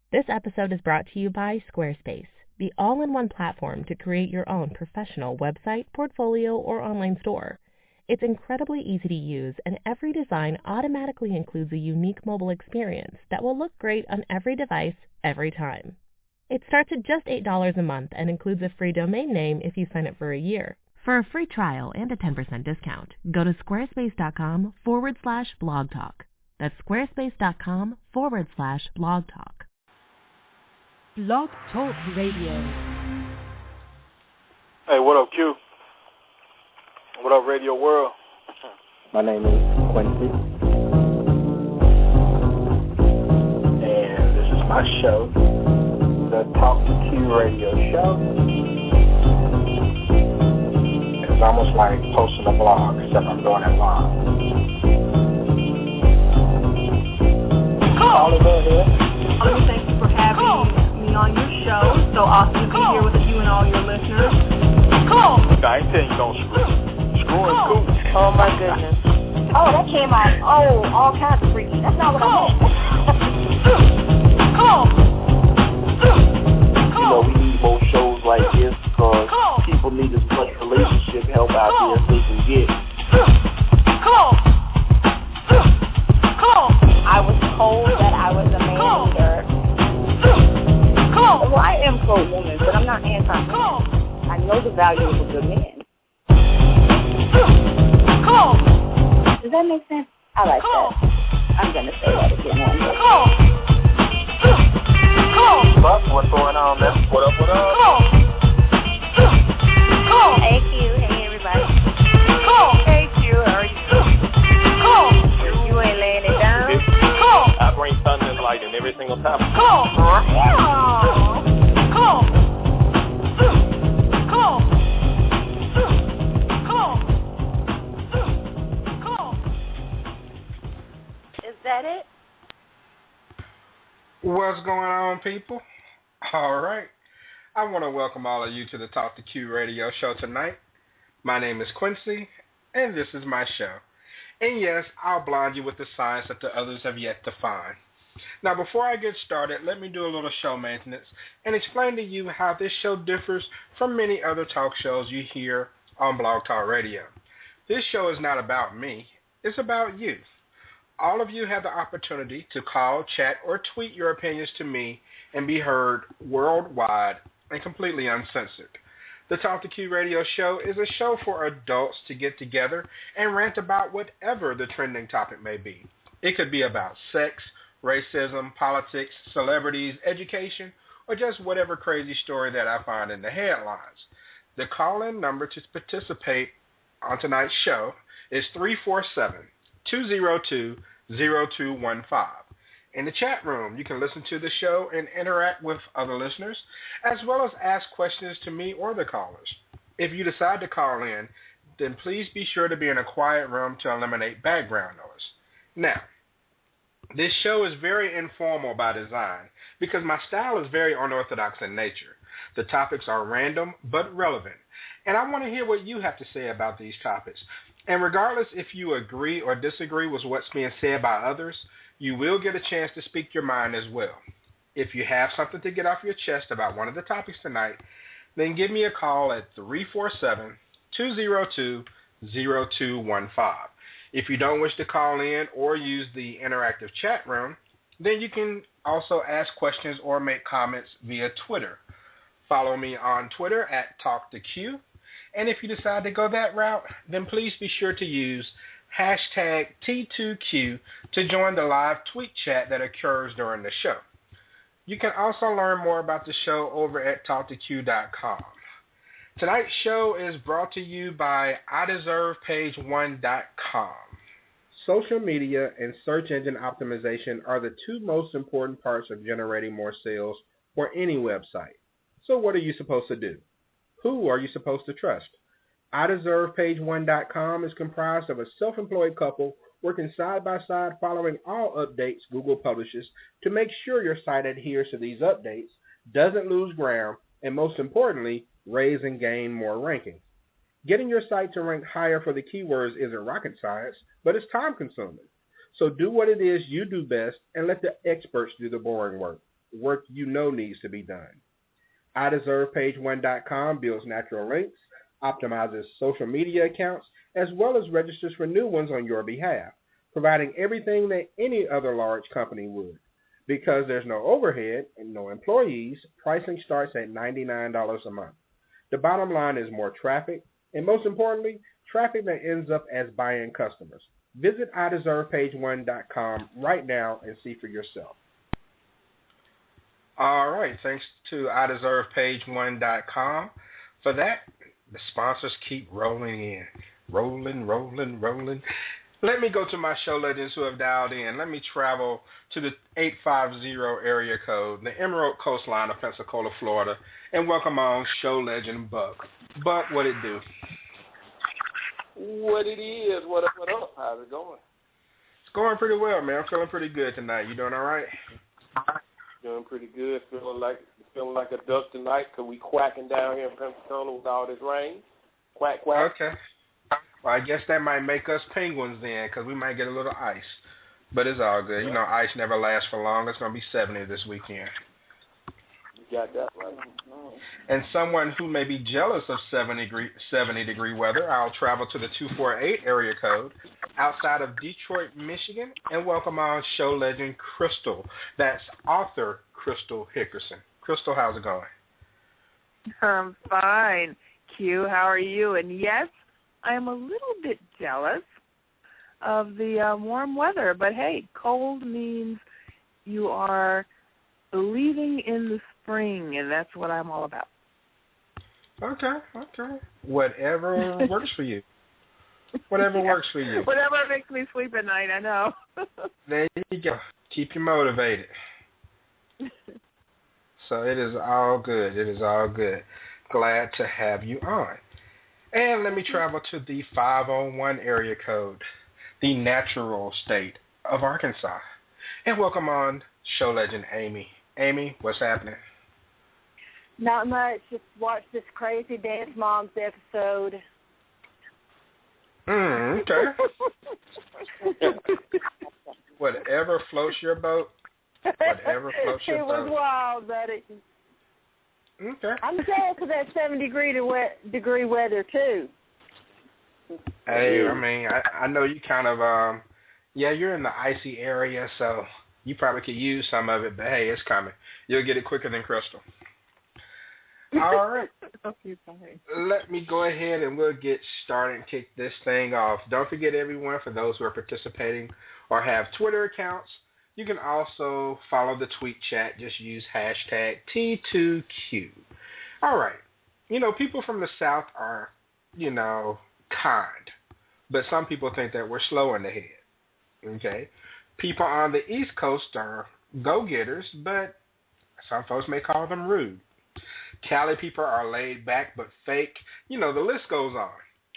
This episode is brought to you by Squarespace, the all-in-one platform to create your own professional website, portfolio, or online store. It's incredibly easy to use, and every design automatically includes a unique mobile experience that will look great on every device, every time. It starts at just $8 a month and includes a free domain name if you sign up for a year. For a free trial and a 10% discount, go to squarespace.com/blog talk. That's squarespace.com/blog talk. Blog Talk Radio. Hey, what up, Q? What up, Radio World? My name is Quincy, and this is my show, the Talk to Q Radio Show. It's almost like posting a blog, except I'm doing it live. All of that here. Thank you for having me on your show. So awesome to be here with you and all your listeners. I ain't saying you don't screw. Screwing is cool. Oh my goodness. Oh, that came out. Oh, all kinds of freaky. That's not what I meant. You know, we need more shows like this because people need as much relationship help out there as they can get. I was told that I was a man eater. Well, I am pro-woman, but I'm not anti-woman. I know the value of a good man. Does that make sense? I like that. I'm going to say that again one day. What's going on, man? What up, what up? Hey, Q. Hey, everybody. Hey, Q. How are you? You ain't laying it down? I bring thunder and lightning every single time. Is that it? What's going on, people? All right. I want to welcome all of you to the Talk to Q radio show tonight. My name is Quincy, and this is my show. And yes, I'll blind you with the science that the others have yet to find. Now, before I get started, let me do a little show maintenance and explain to you how this show differs from many other talk shows you hear on Blog Talk Radio. This show is not about me. It's about you. All of you have the opportunity to call, chat, or tweet your opinions to me and be heard worldwide and completely uncensored. The Talk to Q radio show is a show for adults to get together and rant about whatever the trending topic may be. It could be about sex, racism, politics, celebrities, education, or just whatever crazy story that I find in the headlines. The call-in number to participate on tonight's show is 347-202-0215. In the chat room, you can listen to the show and interact with other listeners, as well as ask questions to me or the callers. If you decide to call in, then please be sure to be in a quiet room to eliminate background noise. Now, this show is very informal by design because my style is very unorthodox in nature. The topics are random but relevant, and I want to hear what you have to say about these topics. And regardless if you agree or disagree with what's being said by others, you will get a chance to speak your mind as well. If you have something to get off your chest about one of the topics tonight, then give me a call at 347-202-0215. If you don't wish to call in or use the interactive chat room, then you can also ask questions or make comments via Twitter. Follow me on Twitter at TalkToQ. And if you decide to go that route, then please be sure to use hashtag T2Q to join the live tweet chat that occurs during the show. You can also learn more about the show over at TalkToQ.com. Tonight's show is brought to you by IDeservePage1.com. Social media and search engine optimization are the two most important parts of generating more sales for any website. So what are you supposed to do? Who are you supposed to trust? IDeservePage1.com is comprised of a self-employed couple working side by side following all updates Google publishes to make sure your site adheres to these updates, doesn't lose ground, and most importantly, raise and gain more rankings. Getting your site to rank higher for the keywords isn't rocket science, but it's time consuming. So do what it is you do best and let the experts do the boring work. work you know needs to be done. iDeservePage1.com builds natural links, optimizes social media accounts, as well as registers for new ones on your behalf, providing everything that any other large company would. Because there's no overhead and no employees, pricing starts at $99 a month. The bottom line is more traffic, and most importantly, traffic that ends up as buying customers. Visit iDeservePage1.com right now and see for yourself. All right, thanks to iDeservePage1.com for that. The sponsors keep rolling in. Rolling. Let me go to my show legends who have dialed in. Let me travel to the 850 area code, the Emerald Coastline of Pensacola, Florida, and welcome on show legend Buck. Buck, what it do? What it is? What up? How's it going? It's going pretty well, man. I'm feeling pretty good tonight. You doing all right? Doing pretty good. Feeling like a duck tonight because we quacking down here in Pensacola with all this rain. Quack. Okay. Well, I guess that might make us penguins then, because we might get a little ice. But it's all good. You know, ice never lasts for long. It's going to be 70 this weekend. You got that right. And someone who may be jealous of 70-degree weather, I'll travel to the 248 area code outside of Detroit, Michigan, and welcome on show legend Crystal. That's author Crystal Hickerson. Crystal, how's it going? I'm fine. Q, how are you? And yes, I'm a little bit jealous of the warm weather, but hey, cold means you are believing in the spring, and that's what I'm all about. Okay. Whatever works for you. Whatever works for you. Whatever makes me sleep at night, I know. There you go. Keep you motivated. So it is all good. Glad to have you on. And let me travel to the 501 area code, the natural state of Arkansas. And welcome on show legend Amy. Amy, what's happening? Not much. Just watched this crazy Dance Moms episode. Okay. Whatever floats your boat. It was wild, buddy. Okay. I'm jealous of that 70-degree weather, too. Hey, I mean, I know you kind of, you're in the icy area, so you probably could use some of it, but hey, it's coming. You'll get it quicker than Crystal. All right. Let me go ahead and we'll get started and kick this thing off. Don't forget, everyone, for those who are participating or have Twitter accounts, you can also follow the tweet chat. Just use hashtag T2Q. All right. You know, people from the South are, kind. But some people think that we're slow in the head. Okay? People on the East Coast are go-getters, but some folks may call them rude. Cali people are laid back but fake. The list goes on.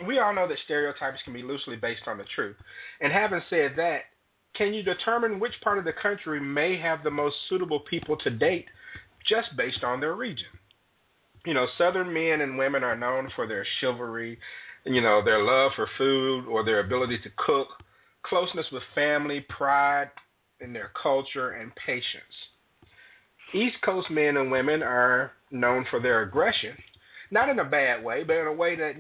We all know that stereotypes can be loosely based on the truth. And having said that, can you determine which part of the country may have the most suitable people to date just based on their region? Southern men and women are known for their chivalry, their love for food or their ability to cook, closeness with family, pride in their culture, and patience. East Coast men and women are known for their aggression, not in a bad way, but in a way that,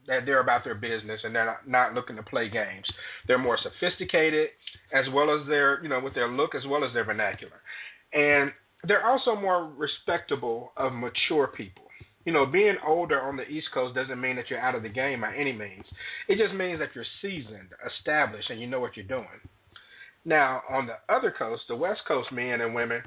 that they're about their business and they're not looking to play games. They're more sophisticated as well as with their look as well as their vernacular. And they're also more respectable of mature people. Being older on the East Coast doesn't mean that you're out of the game by any means. It just means that you're seasoned, established, and you know what you're doing. Now, on the other coast, the West Coast men and women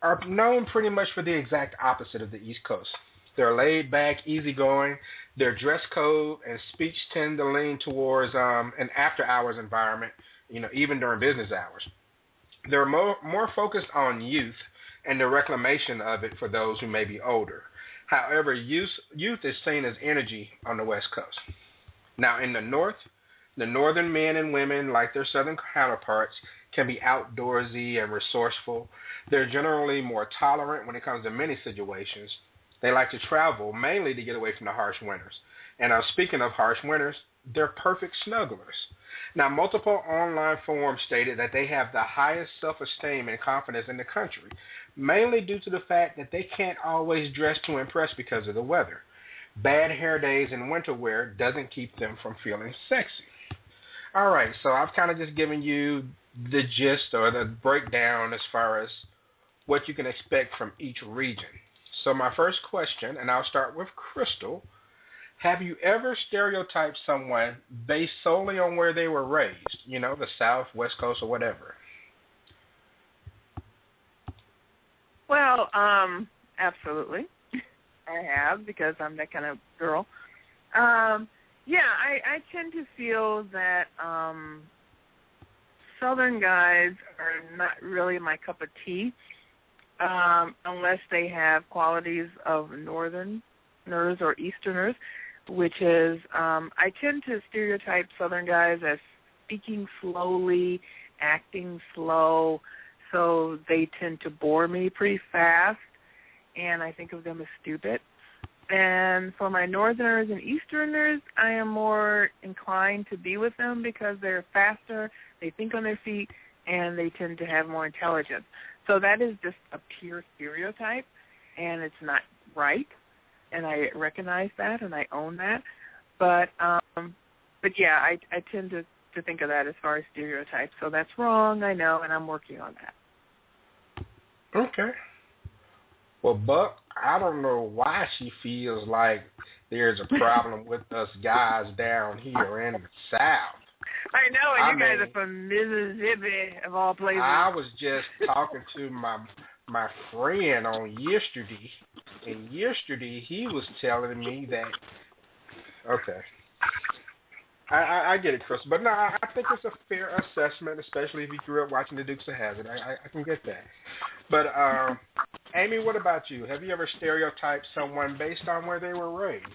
are known pretty much for the exact opposite of the East Coast. They're laid back, easygoing. Their dress code and speech tend to lean towards an after-hours environment, even during business hours. They're more focused on youth and the reclamation of it for those who may be older. However, youth is seen as energy on the West Coast. Now, in the North, the northern men and women, like their southern counterparts, can be outdoorsy and resourceful. They're generally more tolerant when it comes to many situations. They like to travel, mainly to get away from the harsh winters. And speaking of harsh winters, they're perfect snugglers. Now, multiple online forums stated that they have the highest self-esteem and confidence in the country, mainly due to the fact that they can't always dress to impress because of the weather. Bad hair days and winter wear doesn't keep them from feeling sexy. All right, so I've kind of just given you the gist or the breakdown as far as what you can expect from each region. So my first question, and I'll start with Crystal. Have you ever stereotyped someone based solely on where they were raised? You know, the South, West Coast, or whatever. Well, absolutely. I have, because I'm that kind of girl. I tend to feel that Southern guys are not really my cup of tea, unless they have qualities of Northerners or Easterners, which is I tend to stereotype Southern guys as speaking slowly, acting slow, so they tend to bore me pretty fast, and I think of them as stupid. And for my Northerners and Easterners, I am more inclined to be with them because they're faster, they think on their feet, and they tend to have more intelligence. So that is just a pure stereotype, and it's not right, and I recognize that, and I own that. But yeah, I tend to think of that as far as stereotypes. So that's wrong, I know, and I'm working on that. Okay. Well, Buck, I don't know why she feels like there's a problem with us guys down here in the South. I know, and you guys are from Mississippi, of all places. I was just talking to my friend on yesterday, and yesterday he was telling me that, okay, I get it, Chris, but no, I think it's a fair assessment, especially if you grew up watching the Dukes of Hazzard. I can get that. But, Amy, what about you? Have you ever stereotyped someone based on where they were raised?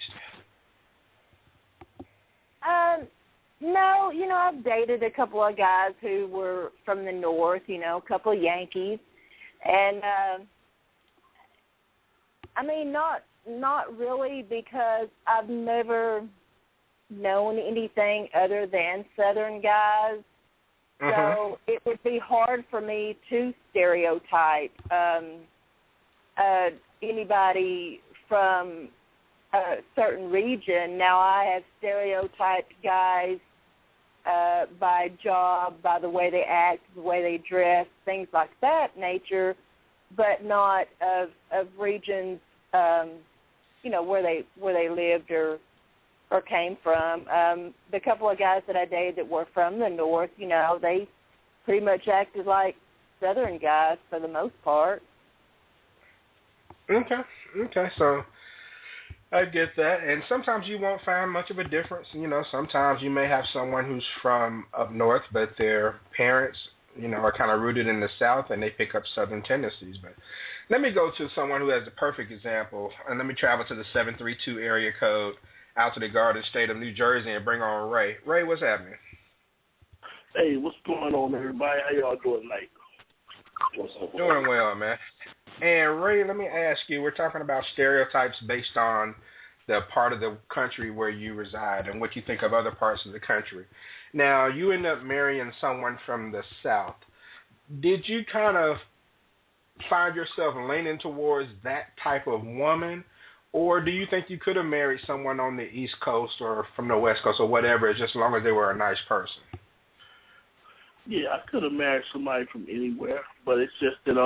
No, I've dated a couple of guys who were from the North, a couple of Yankees. And, not really, because I've never known anything other than Southern guys. So it would be hard for me to stereotype anybody from a certain region. Now, I have stereotyped guys by job, by the way they act, the way they dress, things like that nature, but not of regions, where they lived or came from. The couple of guys that I dated that were from the North, they pretty much acted like Southern guys for the most part. Okay, so I get that. And sometimes you won't find much of a difference. Sometimes you may have someone who's from up north, but their parents, are kind of rooted in the South, and they pick up Southern tendencies. But let me go to someone who has the perfect example, and let me travel to the 732 area code, out to the Garden State of New Jersey, and bring on Ray. Ray, what's happening? Hey, what's going on, everybody? How y'all doing tonight? Doing well, man. And Ray, let me ask you, we're talking about stereotypes based on the part of the country where you reside and what you think of other parts of the country. Now, you end up marrying someone from the South. Did you kind of find yourself leaning towards that type of woman, or do you think you could have married someone on the East Coast or from the West Coast or whatever, just as long as they were a nice person? Yeah, I could have married somebody from anywhere, but it's just that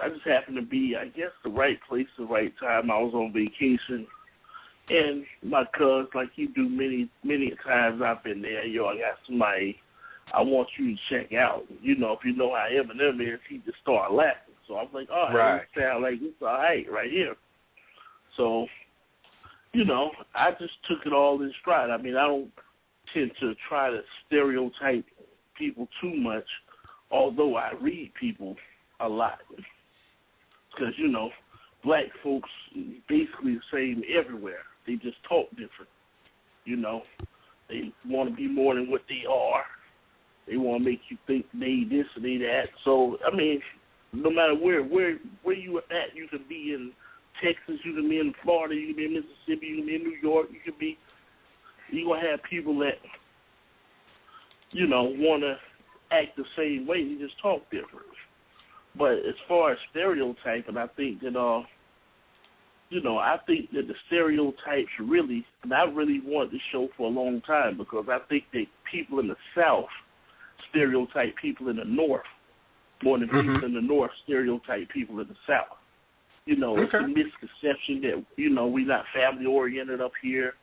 I just happened to be, I guess, the right place, the right time. I was on vacation, and my cuz, like you do many times I've been there, I got somebody I want you to check out. If you know how Eminem is, he just started laughing. So I was like, all right, it sounds like it's all right here. So, I just took it all in stride. I mean, I don't tend to try to stereotype people too much, although I read people a lot. Because, black folks basically the same everywhere. They just talk different. They want to be more than what they are. They want to make you think they this or they that. So, I mean, no matter where you are at, you can be in Texas, you can be in Florida, you can be in Mississippi, you can be in New York, you're going to have people that want to act the same way. They just talk different. But as far as stereotyping, I think that, I think that the stereotypes really, and I really wanted this show for a long time because I think that people in the South stereotype people in the North more than people in the North stereotype people in the South. It's a misconception that, we're not family-oriented up here.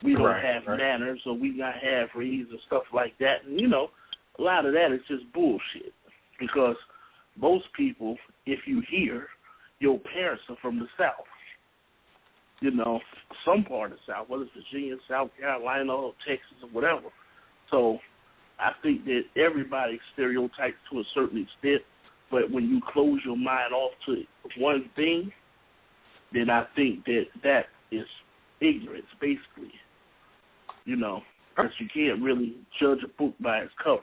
We don't have manners, or we not have raised and stuff like that. And, a lot of that is just bullshit because most people, if you hear, your parents are from the South. Some part of the South, whether it's Virginia, South Carolina, or Texas, or whatever. So I think that everybody stereotypes to a certain extent, but when you close your mind off to one thing, then I think that is ignorance, basically. Because you can't really judge a book by its cover.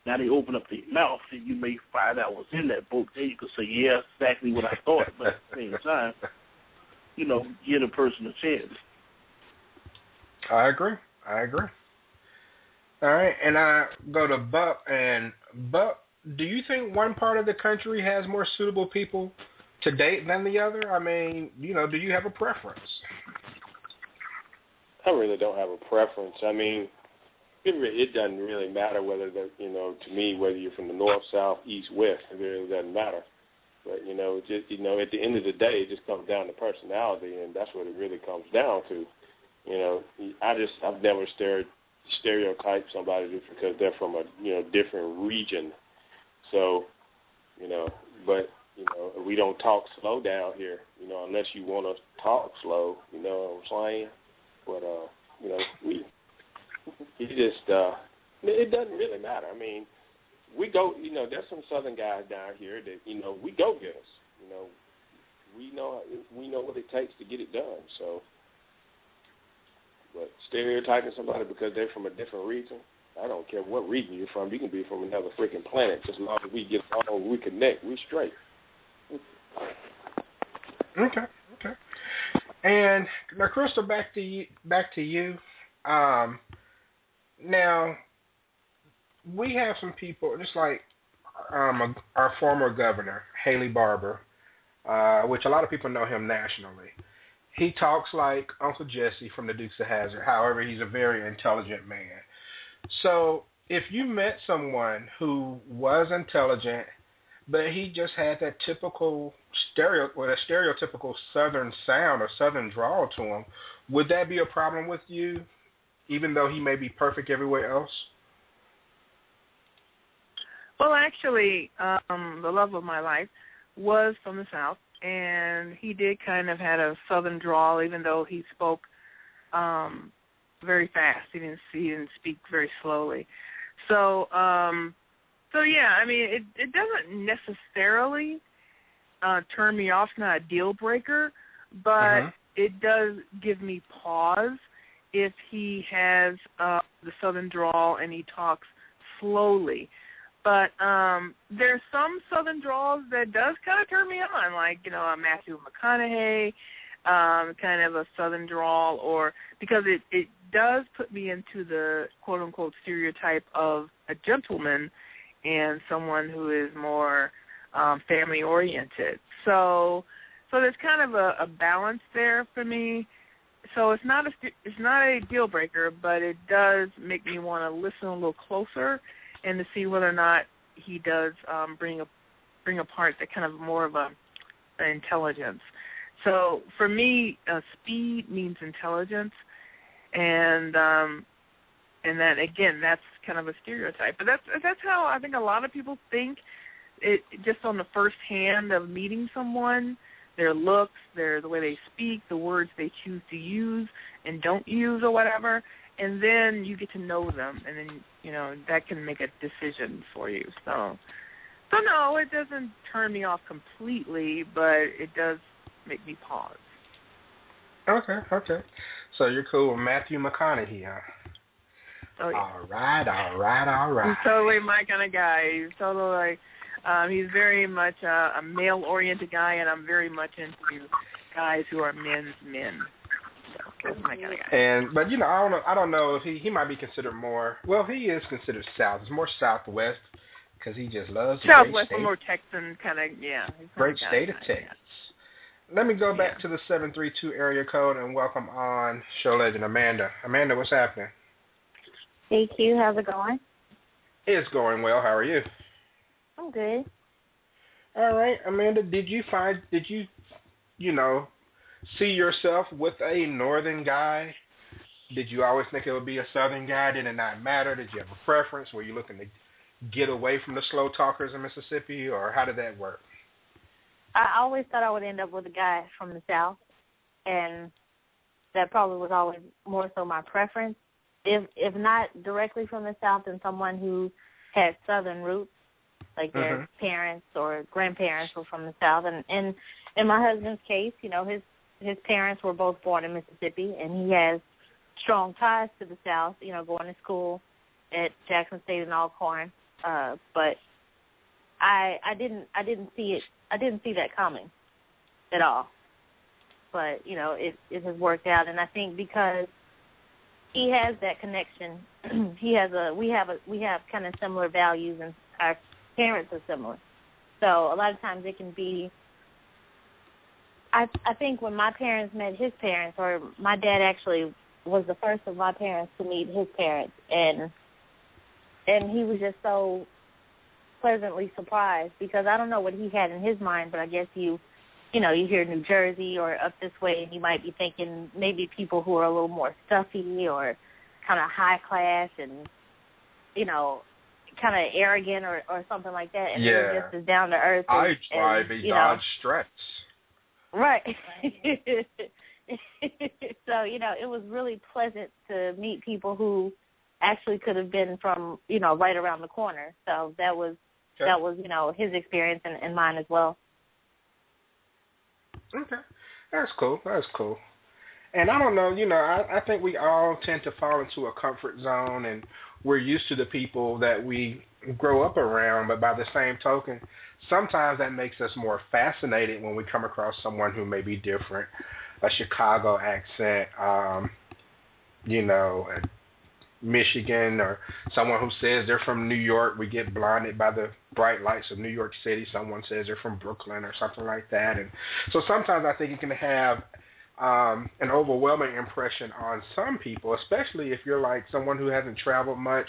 Now they open up their mouth, and you may find out what's in that book. Then you can say, yeah, that's exactly what I thought. But at the same time, give a person a chance. I agree. All right, and I go to Buck. And Buck, do you think one part of the country has more suitable people to date than the other? I mean, do you have a preference? I really don't have a preference. I mean, it doesn't really matter whether to me, whether you're from the north, south, east, west. It really doesn't matter. But at the end of the day, it just comes down to personality, and that's what it really comes down to. I've never stereotype somebody just because they're from a different region. So, but we don't talk slow down here, unless you want to talk slow. You know what I'm saying? But it doesn't really matter. I mean, we go. There's some Southern guys down here that we go getters. We know what it takes to get it done. So. But stereotyping somebody because they're from a different region, I don't care what region you're from. You can be from another freaking planet. Just as long as we get along, we connect, we straight. Okay. And now, Crystal, back to you. Now, we have some people, just like our former governor, Haley Barbour, which a lot of people know him nationally. He talks like Uncle Jesse from the Dukes of Hazzard. However, he's a very intelligent man. So if you met someone who was intelligent, but he just had that typical stereotypical Southern sound or Southern drawl to him, would that be a problem with you, even though he may be perfect everywhere else? Well, actually, the love of my life was from the South. And he did kind of had a Southern drawl, even though he spoke very fast. He didn't speak very slowly. So yeah, I mean, it doesn't necessarily turn me off. It's not a deal breaker, but it does give me pause if he has the Southern drawl and he talks slowly. But there's some Southern drawls that does kind of turn me on, like, Matthew McConaughey, kind of a Southern drawl, or because it does put me into the quote-unquote stereotype of a gentleman and someone who is more family-oriented. So there's kind of a balance there for me. So it's not a deal breaker, but it does make me want to listen a little closer and to see whether or not he does bring apart that kind of more of an intelligence. So for me, speed means intelligence, and that again, that's kind of a stereotype. But that's how I think a lot of people think. It just on the first hand of meeting someone, their looks, the way they speak, the words they choose to use and don't use or whatever. And then you get to know them, and then, that can make a decision for you. So no, it doesn't turn me off completely, but it does make me pause. Okay. So you're cool with Matthew McConaughey, huh? Oh, yeah. All right. He's totally my kind of guy. He's totally, he's very much a male-oriented guy, and I'm very much into guys who are men's men. So. my God. But I don't know if he might be considered more. Well, he is considered South. It's more Southwest because he just loves the Southwest, great state. more Texan kind of, yeah. Great state of Texas. Let me go back to the 732 area code and welcome on show legend Amanda. Amanda, what's happening? Hey Q, how's it going? It's going well. How are you? I'm good. All right, Amanda. Did you see yourself with a northern guy? Did you always think it would be a southern guy? Did it not matter? Did you have a preference? Were you looking to get away from the slow talkers in Mississippi, or how did that work? I always thought I would end up with a guy from the South, and that probably was always more so my preference. If not directly from the South, then someone who had Southern roots, like their parents or grandparents were from the South. And in my husband's case, his parents were both born in Mississippi, and he has strong ties to the South, going to school at Jackson State and Alcorn. But I didn't see it. I didn't see that coming at all. But, it has worked out, and I think because he has that connection, we have kind of similar values, and our parents are similar. So a lot of times it can be, I think when my parents met his parents, or my dad actually was the first of my parents to meet his parents, and he was just so pleasantly surprised, because I don't know what he had in his mind, but I guess you hear New Jersey or up this way, and you might be thinking maybe people who are a little more stuffy or kind of high class and, kind of arrogant or something like that. And they're just as down to earth. I drive a Dodge Stratus. Right. So, it was really pleasant to meet people who actually could have been from, right around the corner. So that was, his experience and mine as well. Okay. That's cool. And I don't know, I think we all tend to fall into a comfort zone, and we're used to the people that we grow up around, but by the same token, sometimes that makes us more fascinated when we come across someone who may be different, a Chicago accent, Michigan, or someone who says they're from New York. We get blinded by the bright lights of New York City. Someone says they're from Brooklyn or something like that. And so sometimes I think it can have an overwhelming impression on some people, especially if you're like someone who hasn't traveled much,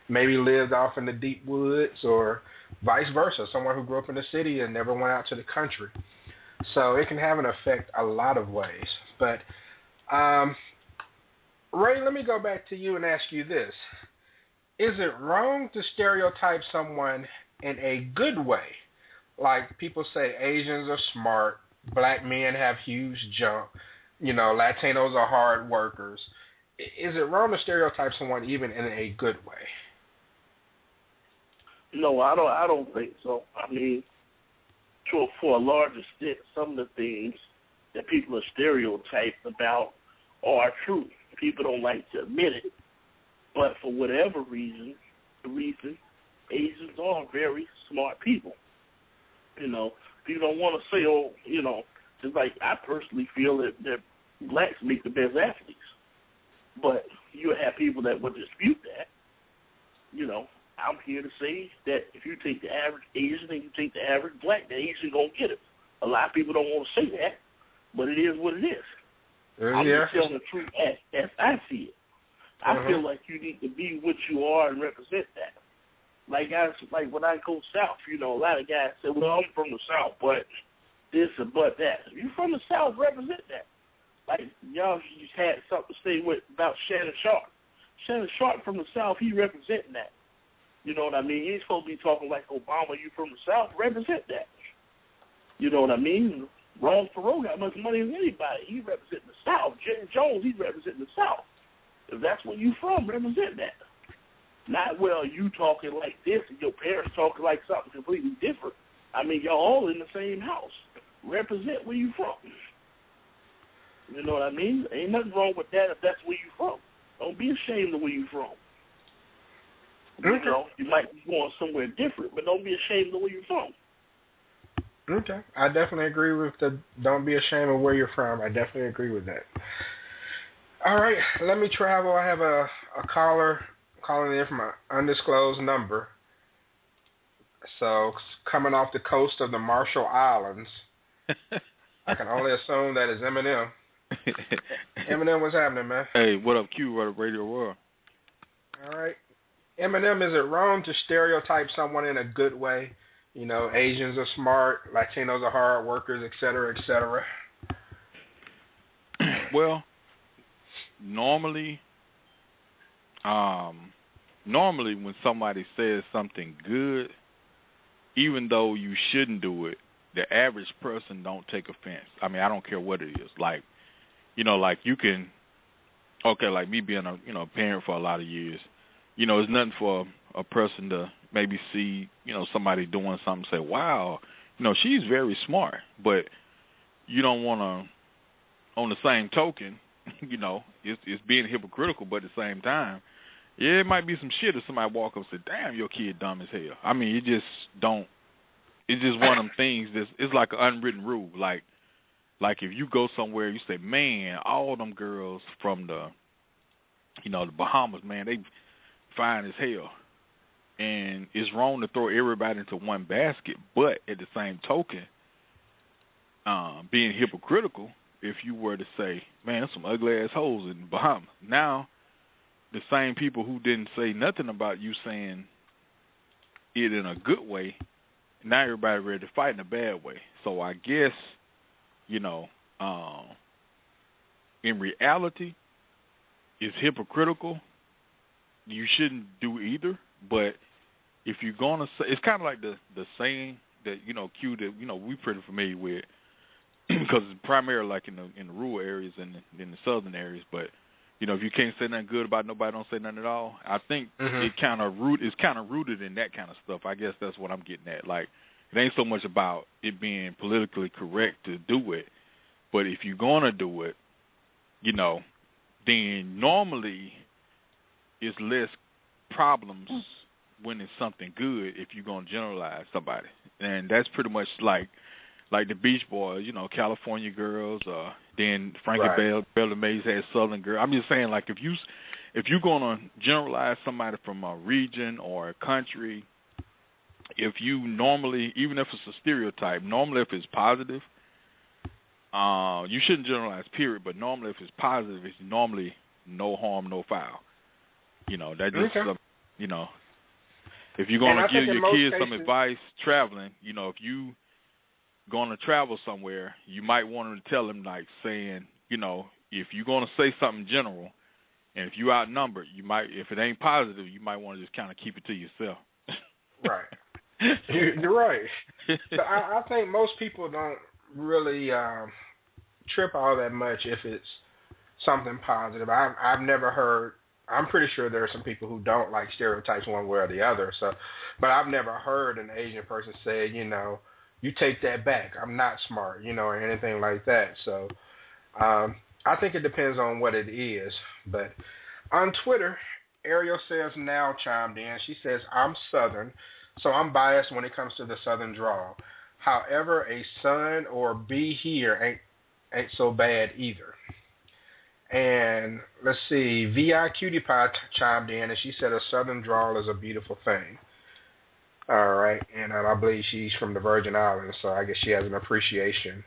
maybe lived off in the deep woods, or vice versa, someone who grew up in the city and never went out to the country. So it can have an effect a lot of ways. But Ray, let me go back to you and ask you this. Is it wrong to stereotype someone in a good way? Like people say Asians are smart, black men have huge junk, Latinos are hard workers. Is it wrong to stereotype someone even in a good way? No, I don't think so. I mean, for a large extent, some of the things that people are stereotyped about are true. People don't like to admit it, but for whatever reason, Asians are very smart people. People don't want to say, just like I personally feel that blacks make the best athletes, but you have people that would dispute that. I'm here to say that if you take the average Asian and you take the average black, the Asian gonna get it. A lot of people don't want to say that, but it is what it is. I'm just telling the truth as I see it. I feel like you need to be what you are and represent that. Like when I go south, a lot of guys say, "Well, I'm from the South, but this and but that." If you're from the South, represent that. Like y'all just had something to say about Shannon Sharp. Shannon Sharp from the South, he representing that. You know what I mean? You ain't supposed to be talking like Obama. You from the South, represent that. You know what I mean? Ron Perot got much money as anybody. He representing the South. Jim Jones, he's representing the South. If that's where you from, represent that. Not, you talking like this and your parents talking like something completely different. I mean, y'all all in the same house. Represent where you from. You know what I mean? Ain't nothing wrong with that if that's where you from. Don't be ashamed of where you from. Okay. You might be going somewhere different, but don't be ashamed of where you're from. Okay. I definitely agree with the don't be ashamed of where you're from. I definitely agree with that. All right, let me travel. I have a caller calling in from an undisclosed number. So, coming off the coast of the Marshall Islands, I can only assume that is Eminem. Eminem, what's happening, man? Hey, what up, Q? What up, Radio World? All right. Eminem, is it wrong to stereotype someone in a good way? You know, Asians are smart, Latinos are hard workers, et cetera, et cetera. Well, normally when somebody says something good, even though you shouldn't do it, the average person don't take offense. I mean, I don't care what it is. Like, you know, like you can, okay, like me being a, you know, parent for a lot of years, you know, it's nothing for a person to maybe see, you know, somebody doing something, say, wow, you know, she's very smart, but you don't want to, on the same token, you know, it's being hypocritical, but at the same time, yeah, it might be some shit if somebody walk up and say, damn, your kid dumb as hell. I mean, it's just one of them things it's like an unwritten rule. Like if you go somewhere, you say, man, all them girls from the, you know, the Bahamas, man, they fine as hell. And it's wrong to throw everybody into one basket, but at the same token, being hypocritical, if you were to say, man, there's some ugly-ass hoes in the Bahamas. Now, the same people who didn't say nothing about you saying it in a good way, now everybody ready to fight in a bad way. So I guess, you know, in reality, it's hypocritical. You shouldn't do either. But if you're going to say, it's kind of like the saying that, you know, Q, that, you know, we're pretty familiar with, because it's primarily like in the rural areas and in the southern areas. But, you know, if you can't say nothing good about nobody, don't say nothing at all. I think it's kind of rooted in that kind of stuff. I guess that's what I'm getting at. Like, it ain't so much about it being politically correct to do it, but if you're going to do it, you know, then normally it's less problems when it's something good if you're going to generalize somebody. And that's pretty much like the Beach Boys, you know, California girls, then Frankie Bell, Bella Mays had Southern girl. I'm just saying, like, if you're going to generalize somebody from a region or a country, if you normally, even if it's a stereotype, normally if it's positive, you shouldn't generalize, period, but normally if it's positive, it's normally no harm, no foul. You know, that just, you know, if you're going to give your kids some advice traveling, you know, if you going to travel somewhere, you might want to tell them, like, saying, you know, if you're going to say something general, and if you're outnumbered, you might, if it ain't positive, you might want to just kind of keep it to yourself. Right. You're right. But I think most people don't really trip all that much if it's something positive. I've never heard. I'm pretty sure there are some people who don't like stereotypes one way or the other. So, but I've never heard an Asian person say, you know, you take that back, I'm not smart, you know, or anything like that. So, I think it depends on what it is. But on Twitter, Ariel Says Now chimed in. She says, I'm Southern, so I'm biased when it comes to the Southern drawl. However, a son or B here ain't so bad either. And let's see, VI Cutie Pie chimed in, and she said a Southern drawl is a beautiful thing. All right, and I believe she's from the Virgin Islands, so I guess she has an appreciation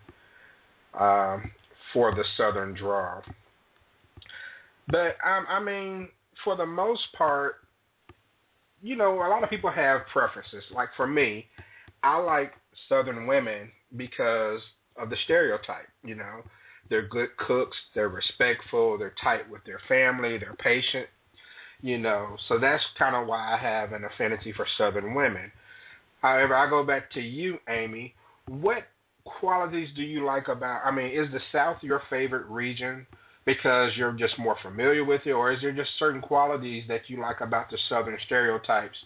for the Southern drawl. But, I mean, for the most part, you know, a lot of people have preferences. Like for me, I like Southern women because of the stereotype, you know. They're good cooks, they're respectful, they're tight with their family, they're patient, you know. So that's kind of why I have an affinity for Southern women. However, I go back to you, Amy. What qualities do you like about, I mean, is the South your favorite region because you're just more familiar with it, or is there just certain qualities that you like about the Southern stereotypes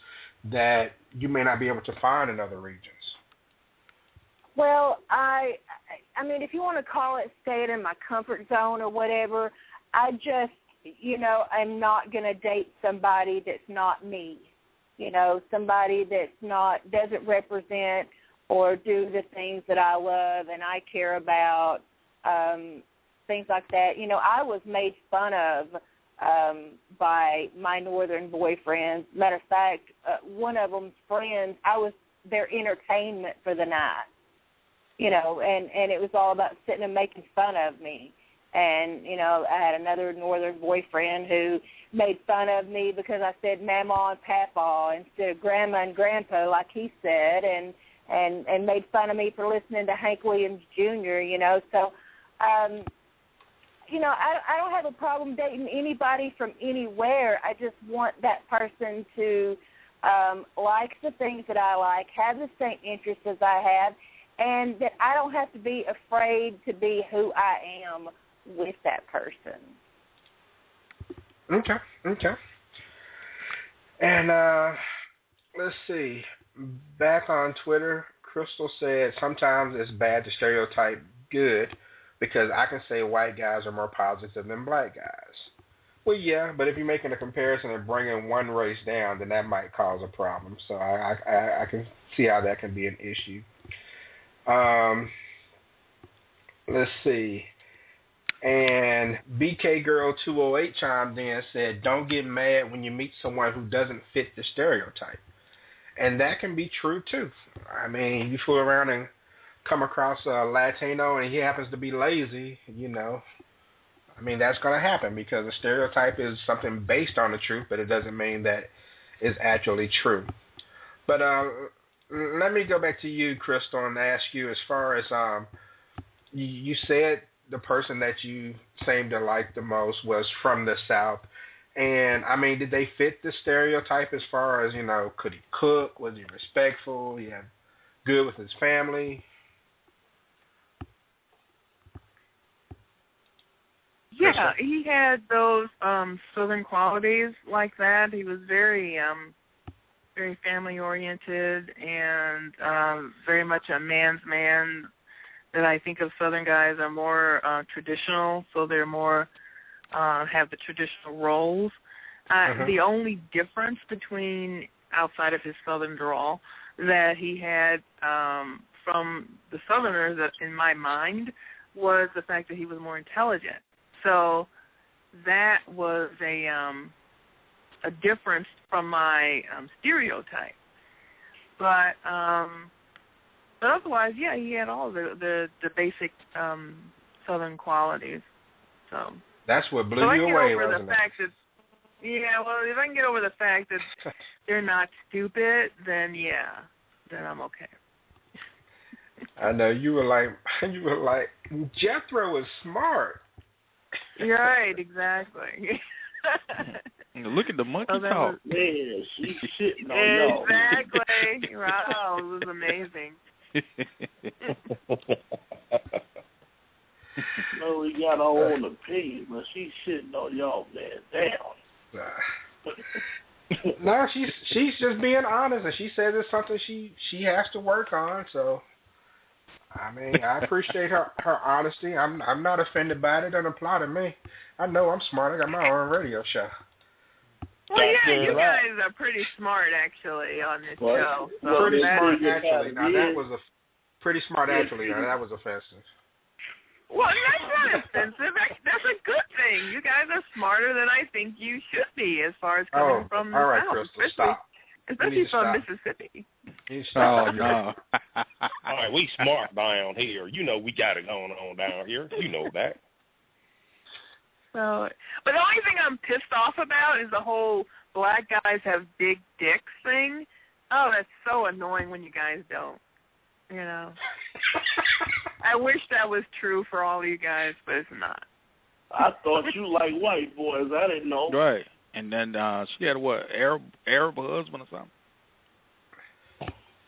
that you may not be able to find in other regions? Well, I mean, if you want to call it staying in my comfort zone or whatever, I just, you know, I'm not going to date somebody that's not me. You know, somebody that's doesn't represent or do the things that I love and I care about. things like that. You know, I was made fun of by my northern boyfriends. Matter of fact, one of them's friends, I was their entertainment for the night. You know, and it was all about sitting and making fun of me. And, you know, I had another northern boyfriend who made fun of me because I said Mama and Papa instead of Grandma and Grandpa, like he said, and made fun of me for listening to Hank Williams Jr., you know. So, you know, I don't have a problem dating anybody from anywhere. I just want that person to like the things that I like, have the same interests as I have, and that I don't have to be afraid to be who I am with that person. Okay. And let's see. Back on Twitter, Crystal said sometimes it's bad to stereotype good because I can say white guys are more positive than black guys. Well, yeah, but if you're making a comparison and bringing one race down, then that might cause a problem. So I can see how that can be an issue. Let's see. And BK Girl 208 chimed in and said, don't get mad when you meet someone who doesn't fit the stereotype. And that can be true, too. I mean, you fool around and come across a Latino and he happens to be lazy, you know. I mean, that's going to happen because a stereotype is something based on the truth, but it doesn't mean that it's actually true. But let me go back to you, Crystal, and ask you as far as you said the person that you seemed to like the most was from the South. And, I mean, did they fit the stereotype as far as, you know, could he cook? Was he respectful? He had good with his family? Yeah, he had those Southern qualities like that. He was very family-oriented and very much a man's man. That I think of Southern guys are more traditional, so they're more have the traditional roles. The only difference between outside of his Southern drawl that he had from the Southerners, that in my mind, was the fact that he was more intelligent. So that was a difference from my stereotype. But otherwise, yeah, he had all the basic Southern qualities. So that's what blew you away, wasn't it? Yeah, well, if I can get over the fact that they're not stupid, then I'm okay. I know you were like Jethro is smart. You're right, exactly. Look at the monkey talk. Man, she's shitting on y'all. Exactly. Wow, it was amazing. No, we got our own opinion, but she's shitting on y'all, man. Damn. No, she's just being honest, and she says it's something she has to work on. So, I mean, I appreciate her honesty. I'm not offended by it. It doesn't apply to me. I know I'm smart. I got my own radio show. Well, yeah, you guys are pretty smart, actually, on this show. So pretty smart, actually. Now, that was pretty smart, actually. Now, that was offensive. Well, that's not offensive. That's a good thing. You guys are smarter than I think you should be as far as coming from the all right, South. Crystal, stop. Especially from Mississippi. Oh, no. All right, we smart down here. You know we got it going on down here. You know that. So, but the only thing I'm pissed off about is the whole black guys have big dicks thing. Oh, that's so annoying when you guys don't. You know. I wish that was true for all you guys, but it's not. I thought you like white boys. I didn't know. Right. And then she had what, Arab husband or something?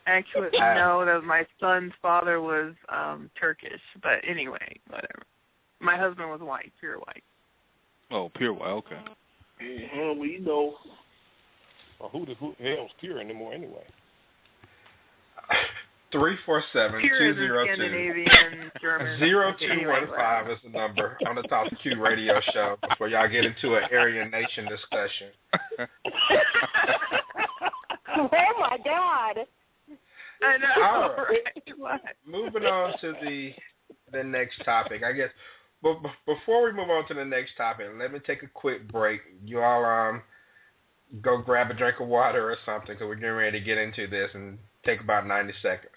Actually, no. That was my son's father was Turkish, but anyway, whatever. My husband was white, pure white. Oh, pure white. Okay. We know. Well, who the hell's pure anymore anyway? 347-202-0215 is the number on the Talk to Q radio show before y'all get into an Aryan Nation discussion. Oh my God! I know. All right. Moving on to the next topic. I guess But before we move on to the next topic, let me take a quick break. You all go grab a drink of water or something, because we're getting ready to get into this and take about 90 seconds.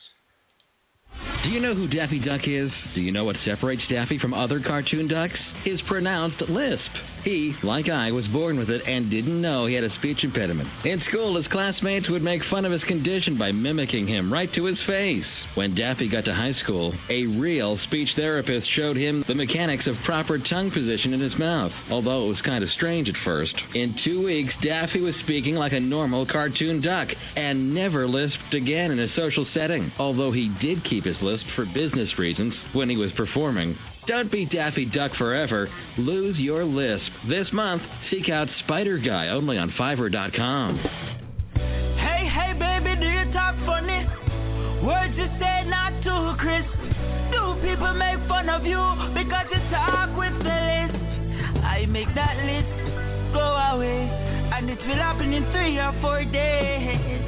Do you know who Daffy Duck is? Do you know what separates Daffy from other cartoon ducks? His pronounced lisp. He, like I, was born with it and didn't know he had a speech impediment. In school, his classmates would make fun of his condition by mimicking him right to his face. When Daffy got to high school, a real speech therapist showed him the mechanics of proper tongue position in his mouth, although it was kind of strange at first. In 2 weeks, Daffy was speaking like a normal cartoon duck and never lisped again in a social setting, although he did keep his lisp for business reasons when he was performing. Don't be Daffy Duck forever. Lose your lisp. This month, seek out Spider Guy only on Fiverr.com. Hey, baby, do you talk funny? Words you say not too crisp. Do people make fun of you because you talk with the list? I make that list go away, and it will happen in 3 or 4 days.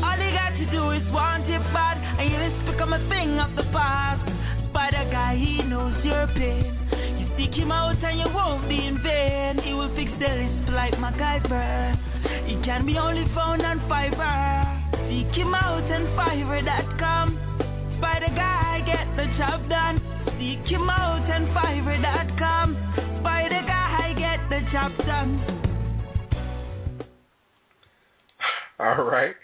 All you got to do is want it bad, and your list become a thing of the past. Spider Guy, he knows your pain. You seek him out and you won't be in vain. He will fix the list like MacGyver. He can be only found on Fiverr. Seek him out on Fiverr.com. Spider Guy, get the job done. Seek him out on Fiverr.com. Spider Guy, get the job done. All right.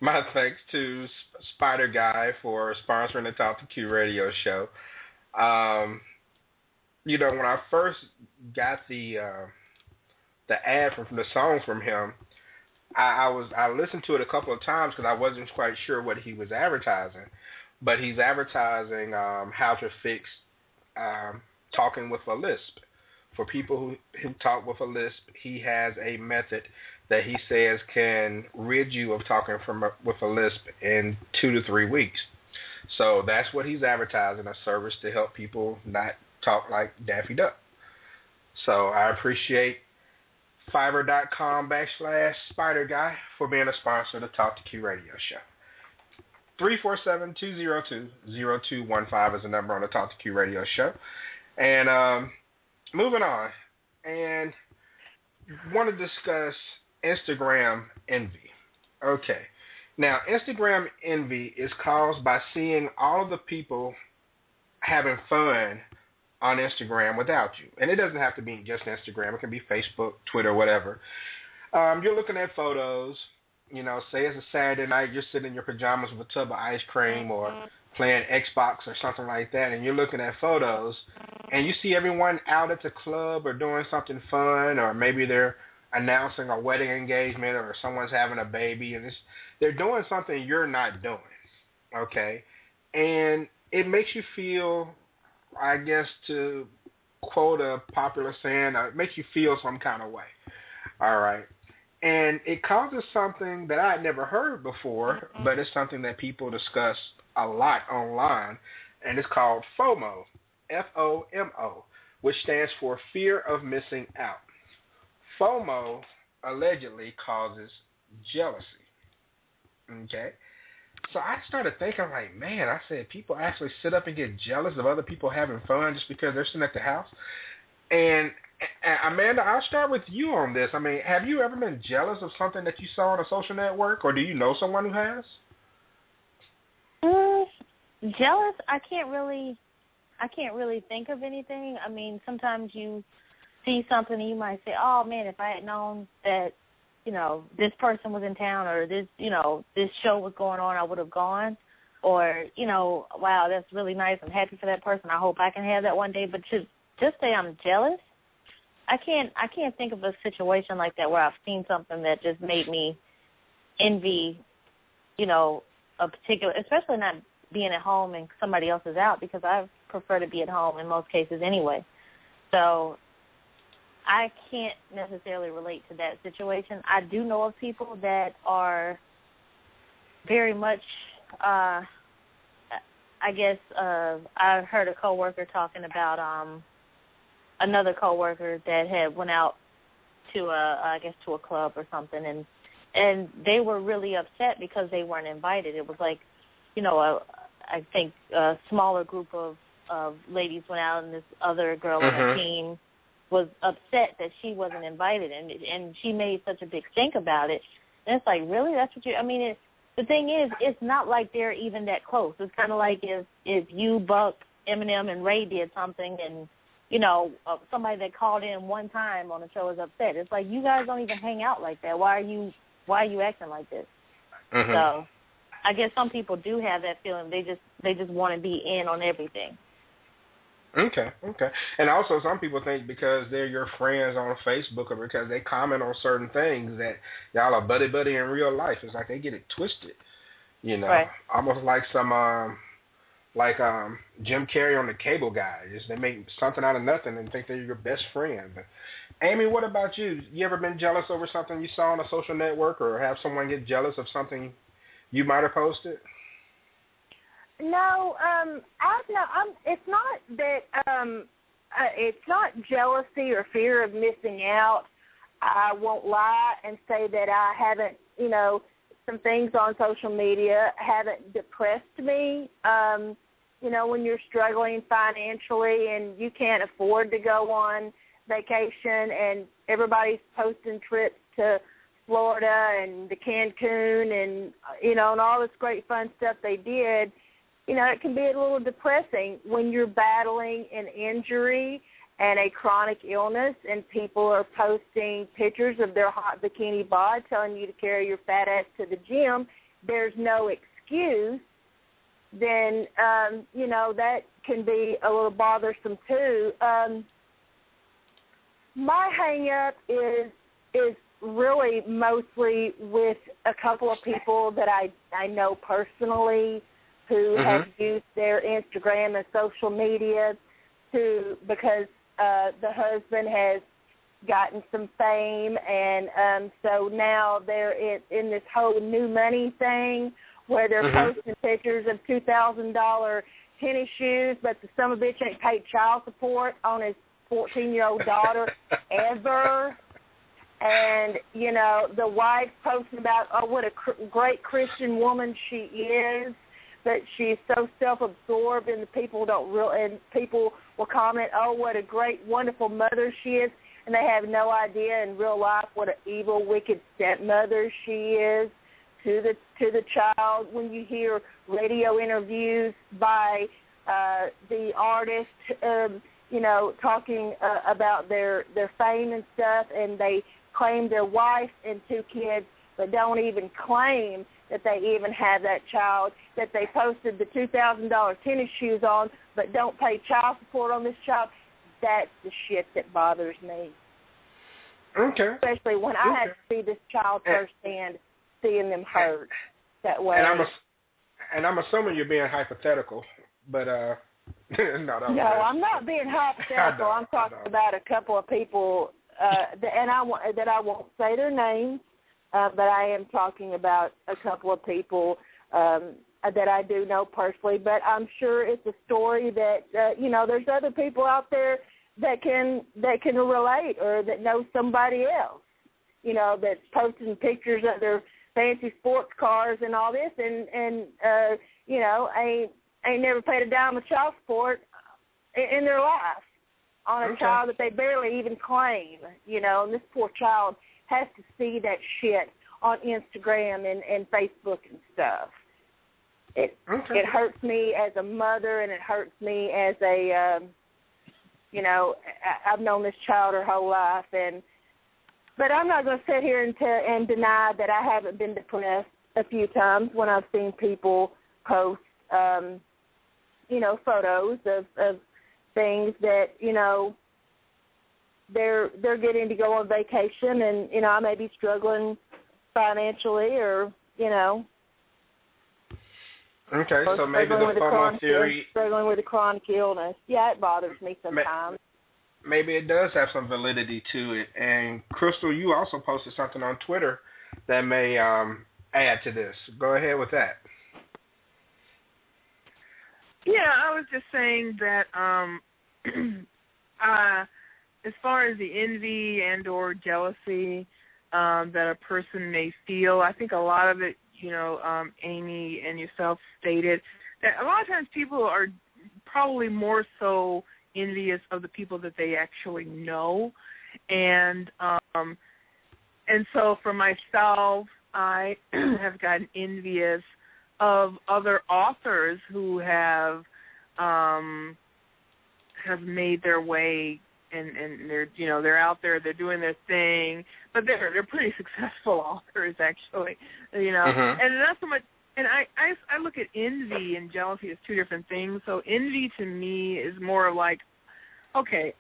My thanks to Spider Guy for sponsoring the Talk to Q radio show. When I first got the ad from the song from him, I listened to it a couple of times because I wasn't quite sure what he was advertising. But he's advertising how to fix talking with a lisp. For people who talk with a lisp, he has a method that he says can rid you of talking with a lisp in 2 to 3 weeks. So that's what he's advertising, a service to help people not talk like Daffy Duck. So I appreciate Fiverr.com/Spider Guy for being a sponsor of the Talk to Q radio show. 347-202-0215 is the number on the Talk to Q radio show. And moving on, and want to discuss Instagram envy. Okay. Now, Instagram envy is caused by seeing all of the people having fun on Instagram without you. And it doesn't have to be just Instagram. It can be Facebook, Twitter, whatever. You're looking at photos, say it's a Saturday night, you're sitting in your pajamas with a tub of ice cream or playing Xbox or something like that, and you're looking at photos, and you see everyone out at the club or doing something fun, or maybe they're announcing a wedding engagement or someone's having a baby, and they're doing something you're not doing, okay? And it makes you feel, I guess, to quote a popular saying, it makes you feel some kind of way, all right? And it causes something that I had never heard before, but it's something that people discuss a lot online, and it's called FOMO, FOMO, which stands for fear of missing out. FOMO allegedly causes jealousy, okay? So I started thinking, like, man, I said, people actually sit up and get jealous of other people having fun just because they're sitting at the house? And Amanda, I'll start with you on this. I mean, have you ever been jealous of something that you saw on a social network, or do you know someone who has? Jealous? I can't really think of anything. I mean, sometimes you see something and you might say, "Oh man, if I had known that, this person was in town, or this show was going on, I would have gone." Or, wow, that's really nice. I'm happy for that person. I hope I can have that one day. But to just say I'm jealous, I can't think of a situation like that where I've seen something that just made me envy, a particular, especially not being at home and somebody else is out, because I prefer to be at home in most cases anyway. So I can't necessarily relate to that situation. I do know of people that are very much, I heard a coworker talking about another coworker that had went out to a club or something, and they were really upset because they weren't invited. It was like, I think a smaller group of of ladies went out, and this other girl on her team was upset that she wasn't invited, and she made such a big stink about it. And it's like, really? That's what you? I mean, the thing is, it's not like they're even that close. It's kind of like if you, Buck, Eminem, and Ray did something, and somebody that called in one time on the show is upset. It's like, you guys don't even hang out like that. Why are you acting like this? So I guess some people do have that feeling. They just want to be in on everything. Okay. And also some people think because they're your friends on Facebook or because they comment on certain things that y'all are buddy in real life. It's like they get it twisted, Right. Almost like some Jim Carrey on the Cable Guy. They make something out of nothing and think they're your best friend. But Amy, what about you? You ever been jealous over something you saw on a social network, or have someone get jealous of something you might have posted? No, it's not that. It's not jealousy or fear of missing out. I won't lie and say that I haven't. Some things on social media haven't depressed me. When you're struggling financially and you can't afford to go on vacation, and everybody's posting trips to Florida and to Cancun and and all this great fun stuff they did. It can be a little depressing when you're battling an injury and a chronic illness, and people are posting pictures of their hot bikini bod telling you to carry your fat ass to the gym. There's no excuse. Then, that can be a little bothersome too. My hang-up is really mostly with a couple of people that I know personally who have used their Instagram and social media because the husband has gotten some fame, and so now they're in this whole new money thing where they're posting pictures of $2,000 tennis shoes, but the son of a bitch ain't paid child support on his 14-year-old daughter ever. And, the wife posting about, what a great Christian woman she is, but she's so self-absorbed, and people will comment, oh, what a great, wonderful mother she is, and they have no idea in real life what an evil, wicked stepmother she is to the child. When you hear radio interviews by the artist, talking about their fame and stuff, and they claim their wife and 2 kids, but don't even claim that they even have that child, that they posted the $2,000 tennis shoes on, but don't pay child support on this child. That's the shit that bothers me. Okay. Especially when I had to see this child firsthand, seeing them hurt that way. And I'm assuming you're being hypothetical, but no, I'm not being hypothetical. I'm talking about a couple of people, that I won't say their names. But I am talking about a couple of people that I do know personally. But I'm sure it's a story that there's other people out there that can relate, or that know somebody else, that's posting pictures of their fancy sports cars and all this, and ain't never paid a dime of child support in their life on a child that they barely even claim. And this poor child has to see that shit on Instagram and Facebook and stuff. It hurts me as a mother, and it hurts me as a, I've known this child her whole life, but I'm not going to sit here and deny that I haven't been depressed a few times when I've seen people post, photos of things that, they're getting to go on vacation, and I may be struggling financially, or Okay, so maybe the FOMO theory, struggling with a chronic illness. Yeah, it bothers me sometimes. Maybe it does have some validity to it. And Crystal, you also posted something on Twitter that may add to this. Go ahead with that. Yeah, I was just saying that as far as the envy and or jealousy that a person may feel, I think a lot of it, Amy and yourself stated, that a lot of times people are probably more so envious of the people that they actually know. And so for myself, I have gotten envious of other authors who have made their way, and they're out there, they're doing their thing, but they're pretty successful authors actually, and not so much. And I look at envy and jealousy as two different things. So envy to me is more like, okay,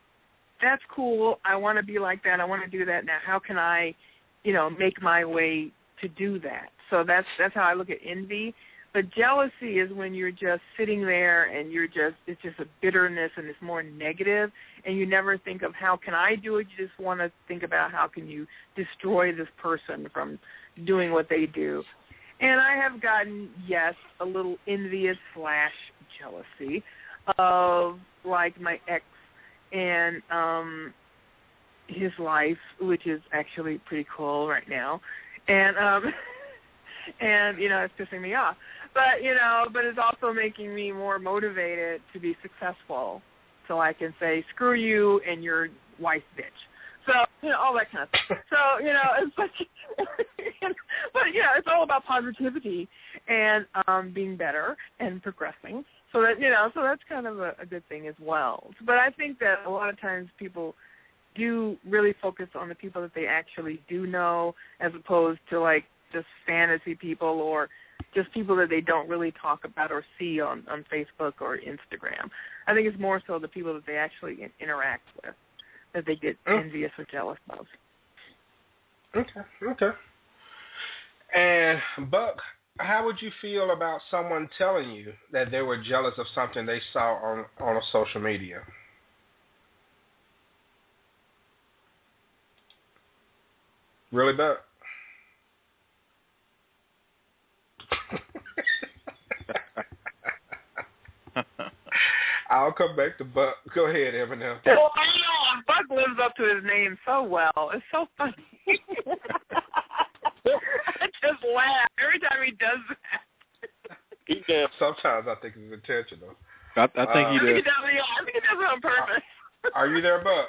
that's cool. I want to be like that. I want to do that. Now, how can I, make my way to do that? So that's how I look at envy. But jealousy is when you're just sitting there and it's just a bitterness and it's more negative, and you never think of how can I do it. You just want to think about how can you destroy this person from doing what they do. And I have gotten, yes, a little envious / jealousy of, like, my ex and his life, which is actually pretty cool right now. And it's pissing me off. But it's also making me more motivated to be successful, so I can say, screw you and your wife, bitch. So, all that kind of stuff. So, it's like, but, it's all about positivity and being better and progressing. So that, so that's kind of a good thing as well. But I think that a lot of times people do really focus on the people that they actually do know, as opposed to, like, just fantasy people or just people that they don't really talk about or see on Facebook or Instagram. I think it's more so the people that they actually interact with that they get envious or jealous of. Okay. And, Buck, how would you feel about someone telling you that they were jealous of something they saw on a social media? Really, Buck? I'll come back to Buck. Go ahead, Eminem. Well, Buck lives up to his name so well. It's so funny. I just laugh every time he does that. Sometimes I think it's intentional. I think he does. I think he does it on purpose. Are you there, Buck?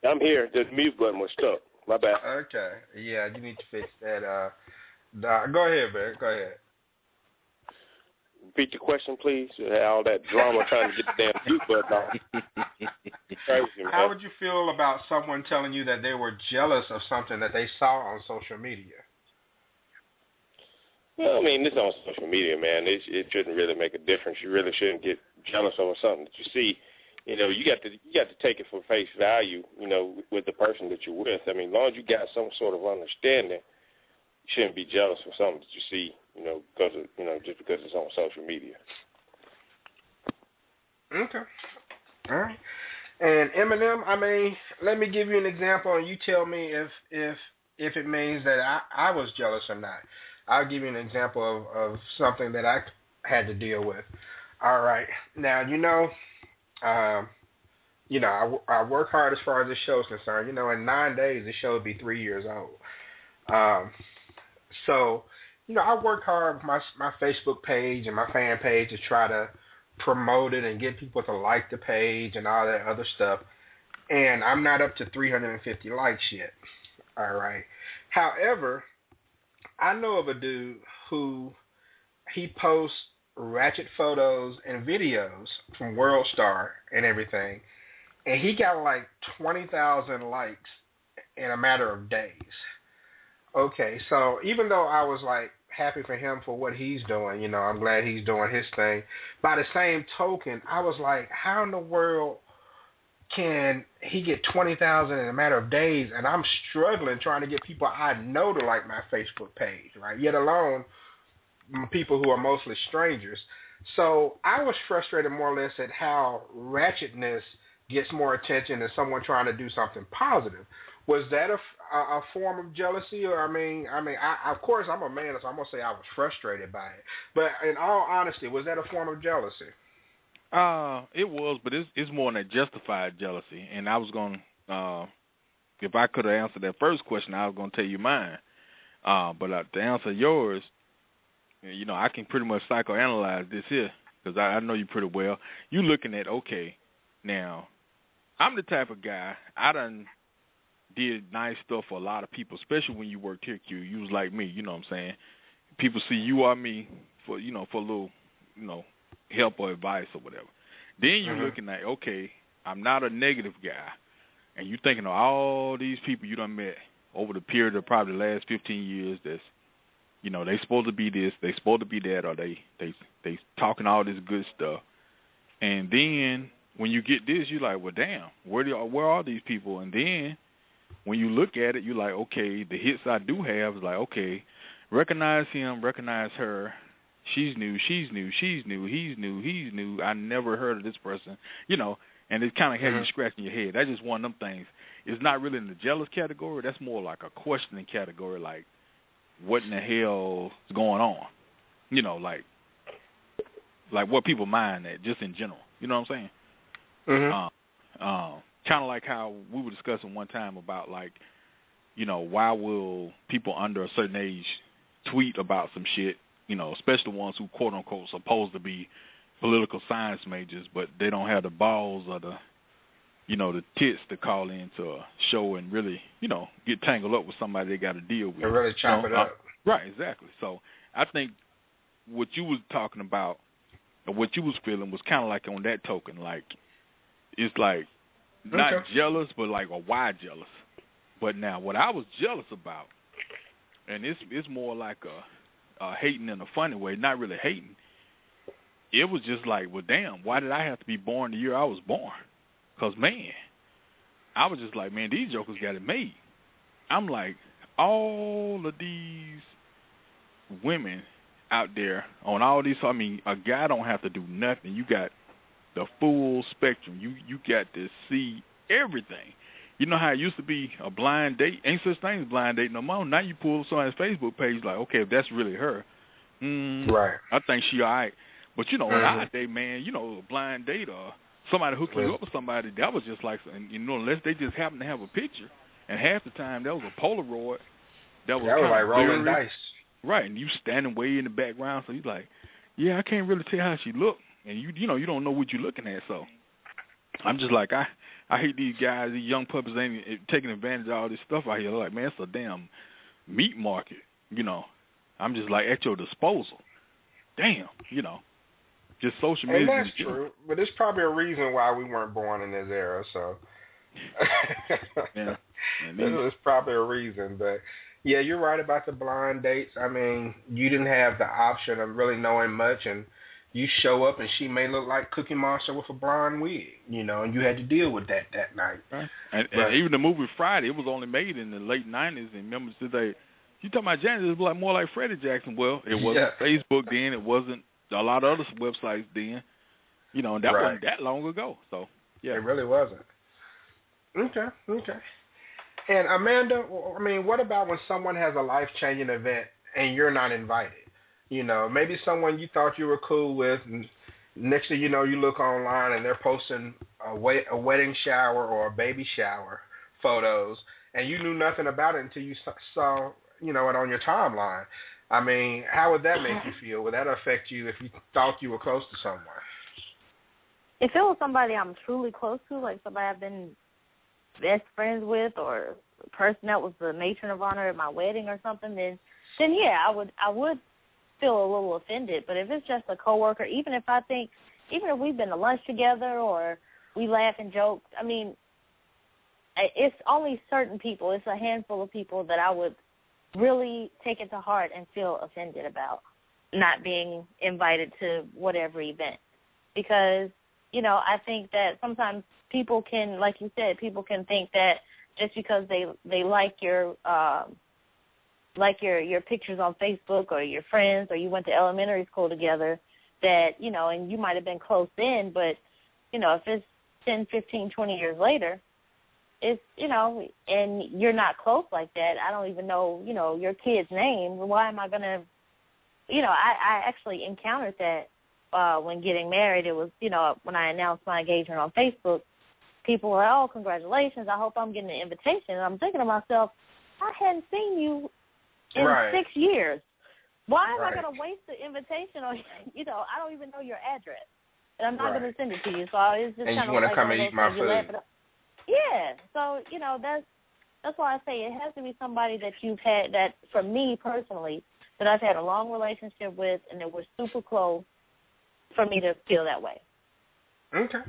I'm here. The mute button was stuck. My bad. Okay. Yeah, you need to fix that. Go ahead, man. Go ahead. Repeat the question, please. All that drama trying to get the damn mute button off. How would you feel about someone telling you that they were jealous of something that they saw on social media? Well, I mean, this on social media, man. It shouldn't really make a difference. You really shouldn't get jealous over something that you see. You got to take it for face value, with the person that you're with. I mean, as long as you got some sort of understanding, you shouldn't be jealous for something that you see, just because it's on social media. Okay. All right. And Eminem, I mean, let me give you an example, and you tell me if it means that I was jealous or not. I'll give you an example of something that I had to deal with. All right. Now, I work hard as far as this show is concerned. In 9 days, the show will be 3 years old. So, I work hard with my Facebook page and my fan page to try to promote it and get people to like the page and all that other stuff. And I'm not up to 350 likes yet. All right. However, I know of a dude who he posts ratchet photos and videos from World Star and everything, and he got like 20,000 likes in a matter of days. Okay, so even though I was like happy for him for what he's doing, I'm glad he's doing his thing. By the same token, I was like, how in the world can he get 20,000 in a matter of days, and I'm struggling trying to get people I know to like my Facebook page, right? Yet alone people who are mostly strangers. So I was frustrated more or less at how ratchetness gets more attention than someone trying to do something positive. Was that a form of jealousy? Or I mean, of course I'm a man, so I'm gonna say I was frustrated by it. But in all honesty, was that a form of jealousy? It was, but it's more than a justified jealousy. And I was going to, if I could have answered that first question, I was going to tell you mine. But to answer yours, I can pretty much psychoanalyze this here. because I know you pretty well. You looking at, okay, now, I'm the type of guy, I done did nice stuff for a lot of people, especially when you worked here, Q. You was like me, you know what I'm saying? People see you or me for, for a little, help or advice or whatever. Then you're looking at, okay, I'm not a negative guy. And you're thinking of all these people you done met over the period of probably the last 15 years that's, they supposed to be this, they supposed to be that, or they talking all this good stuff. And then when you get this, you're like, well, damn, where are these people? And then when you look at it, you're like, okay, the hits I do have is like, okay, recognize him, recognize her. She's new, he's new. I never heard of this person, and it kind of has you scratching your head. That's just one of them things. It's not really in the jealous category. That's more like a questioning category, like, what in the hell is going on? Like what people mind at, just in general. You know what I'm saying? Kind of like how we were discussing one time about, like, why will people under a certain age tweet about some shit, especially the ones who, quote unquote, supposed to be political science majors, but they don't have the balls or the, the tits to call into a show and really, get tangled up with somebody they got to deal with. And really chop it up. Right, exactly. So I think what you was talking about, or what you was feeling, was kind of like on that token, like, it's like, not jealous, but like a why jealous. But now, what I was jealous about, and it's more like a hating in a funny way, not really hating. It was just like, well, damn, why did I have to be born the year I was born? Because, man, I was just like, man, these jokers got it made. I'm like, all of these women out there on all these, a guy don't have to do nothing. You got the full spectrum. You got to see everything. You know how it used to be a blind date? Ain't such thing as blind date no more. Now you pull somebody's Facebook page, like, okay, if that's really her, right, I think she all right. But, nowadays, man, a blind date or somebody hooking you up with somebody, that was just like, unless they just happen to have a picture, and half the time that was a Polaroid. That was like rolling dice. Right, and you standing way in the background, so you're like, yeah, I can't really tell how she looked. And you don't know what you're looking at, so I'm just like, I hate these guys, these young puppies ain't taking advantage of all this stuff out here. They're like, man, it's a damn meat market, I'm just like, at your disposal. Damn, just social media. And that's true, but there's probably a reason why we weren't born in this era, so. Yeah. There's probably a reason, but yeah, you're right about the blind dates. You didn't have the option of really knowing much, and you show up and she may look like Cookie Monster with a blonde wig, and you had to deal with that night. Right. And even the movie Friday, it was only made in the late 90s, and remember today, you talking about Janet, it was more like Freddie Jackson. Well, it wasn't Facebook then, it wasn't a lot of other websites then, and that wasn't that long ago. So, yeah. It really wasn't. Okay. And Amanda, what about when someone has a life-changing event and you're not invited? Maybe someone you thought you were cool with, and next thing you know, you look online and they're posting a wedding shower or a baby shower photos, and you knew nothing about it until you saw, it on your timeline. How would that make you feel? Would that affect you if you thought you were close to someone? If it was somebody I'm truly close to, like somebody I've been best friends with, or a person that was the matron of honor at my wedding or something, then yeah, I would feel a little offended. But if it's just a coworker, even if we've been to lunch together or we laugh and joke, it's only certain people. It's a handful of people that I would really take it to heart and feel offended about not being invited to whatever event. Because, I think that sometimes people can, like you said, people can think that just because they like your pictures on Facebook or your friends or you went to elementary school together, that, and you might have been close then, but, if it's 10, 15, 20 years later, it's, and you're not close like that, I don't even know, your kid's name, why am I going to, I actually encountered that when getting married. It was, when I announced my engagement on Facebook, people were, oh, congratulations, I hope I'm getting an invitation. And I'm thinking to myself, I hadn't seen you in 6 years. Why am I going to waste the invitation on, I don't even know your address. And I'm not going to send it to you. So it's just and kind you of want to like come and eat my food. Yeah. So, that's why I say it has to be somebody that you've had, that for me personally, that I've had a long relationship with and that we're super close for me to feel that way. Okay.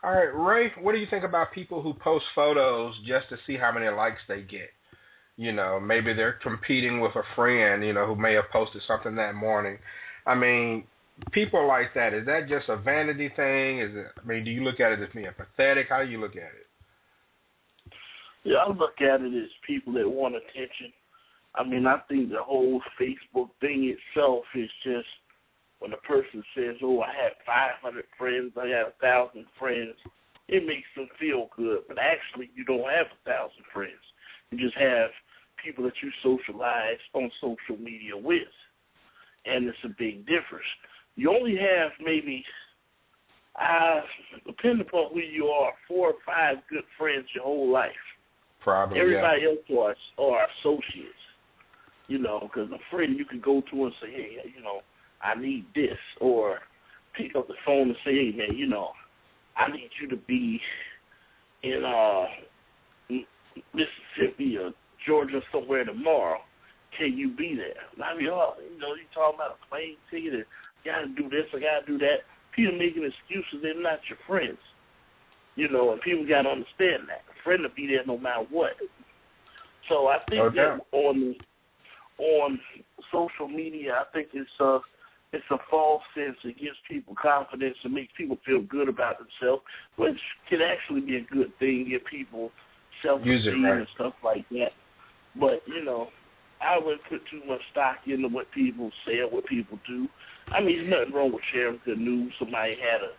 All right, Ray, what do you think about people who post photos just to see how many likes they get? Maybe they're competing with a friend, who may have posted something that morning. I mean, people like that, is that just a vanity thing? Do you look at it as being pathetic? How do you look at it? Yeah, I look at it as people that want attention. I think the whole Facebook thing itself is just when a person says, oh, I had 500 friends, I had 1,000 friends, it makes them feel good. But actually, you don't have 1,000 friends. You just have people that you socialize on social media with. And it's a big difference. You only have maybe, depending upon who you are, 4 or 5 good friends your whole life. Probably, everybody else are associates, because a friend you can go to and say, hey, I need this, or pick up the phone and say, hey, man, I need you to be in Mississippi or Georgia somewhere tomorrow. Can you be there? And I mean, you talking about a plane ticket and you got to do this, I got to do that. People making excuses, they're not your friends. And people got to understand that. A friend will be there no matter what. So I think that on social media, I think it's a false sense. It gives people confidence and makes people feel good about themselves, which can actually be a good thing, give people self-esteem and stuff like that. But, I wouldn't put too much stock into what people say or what people do. There's nothing wrong with sharing good news. Somebody had a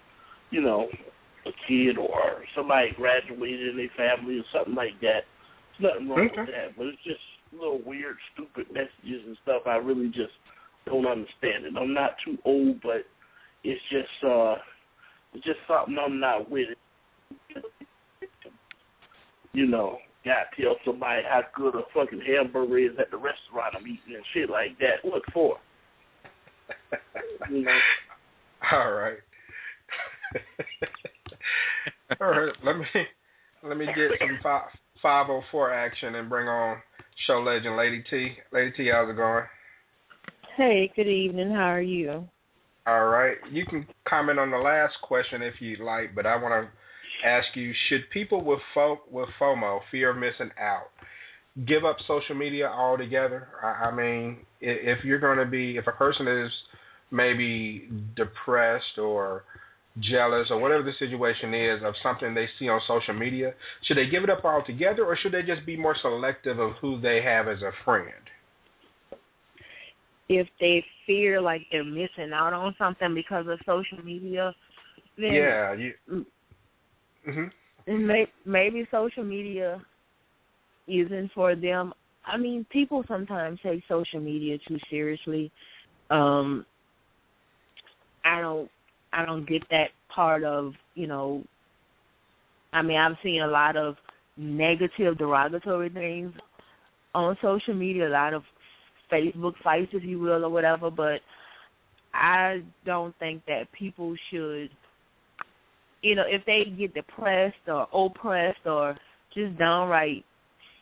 kid or somebody graduated in their family or something like that. There's nothing wrong with that. But it's just little weird, stupid messages and stuff. I really just don't understand it. I'm not too old, but it's just something I'm not with. Gotta tell somebody how good a fucking hamburger is at the restaurant I'm eating and shit like that. What for? All right. All right. Let me get some 504 action and bring on show legend Lady T. Lady T, how's it going? Hey, good evening. How are you? All right. You can comment on the last question if you'd like, but I want to ask you, should people with FOMO, fear of missing out, give up social media altogether? If a person is maybe depressed or jealous or whatever the situation is of something they see on social media, should they give it up altogether, or should they just be more selective of who they have as a friend? If they fear like they're missing out on something because of social media, then maybe social media isn't for them. People sometimes take social media too seriously. I don't get that part of, I've seen a lot of negative, derogatory things on social media, a lot of Facebook fights, if you will, or whatever, but I don't think that people should, if they get depressed or oppressed or just downright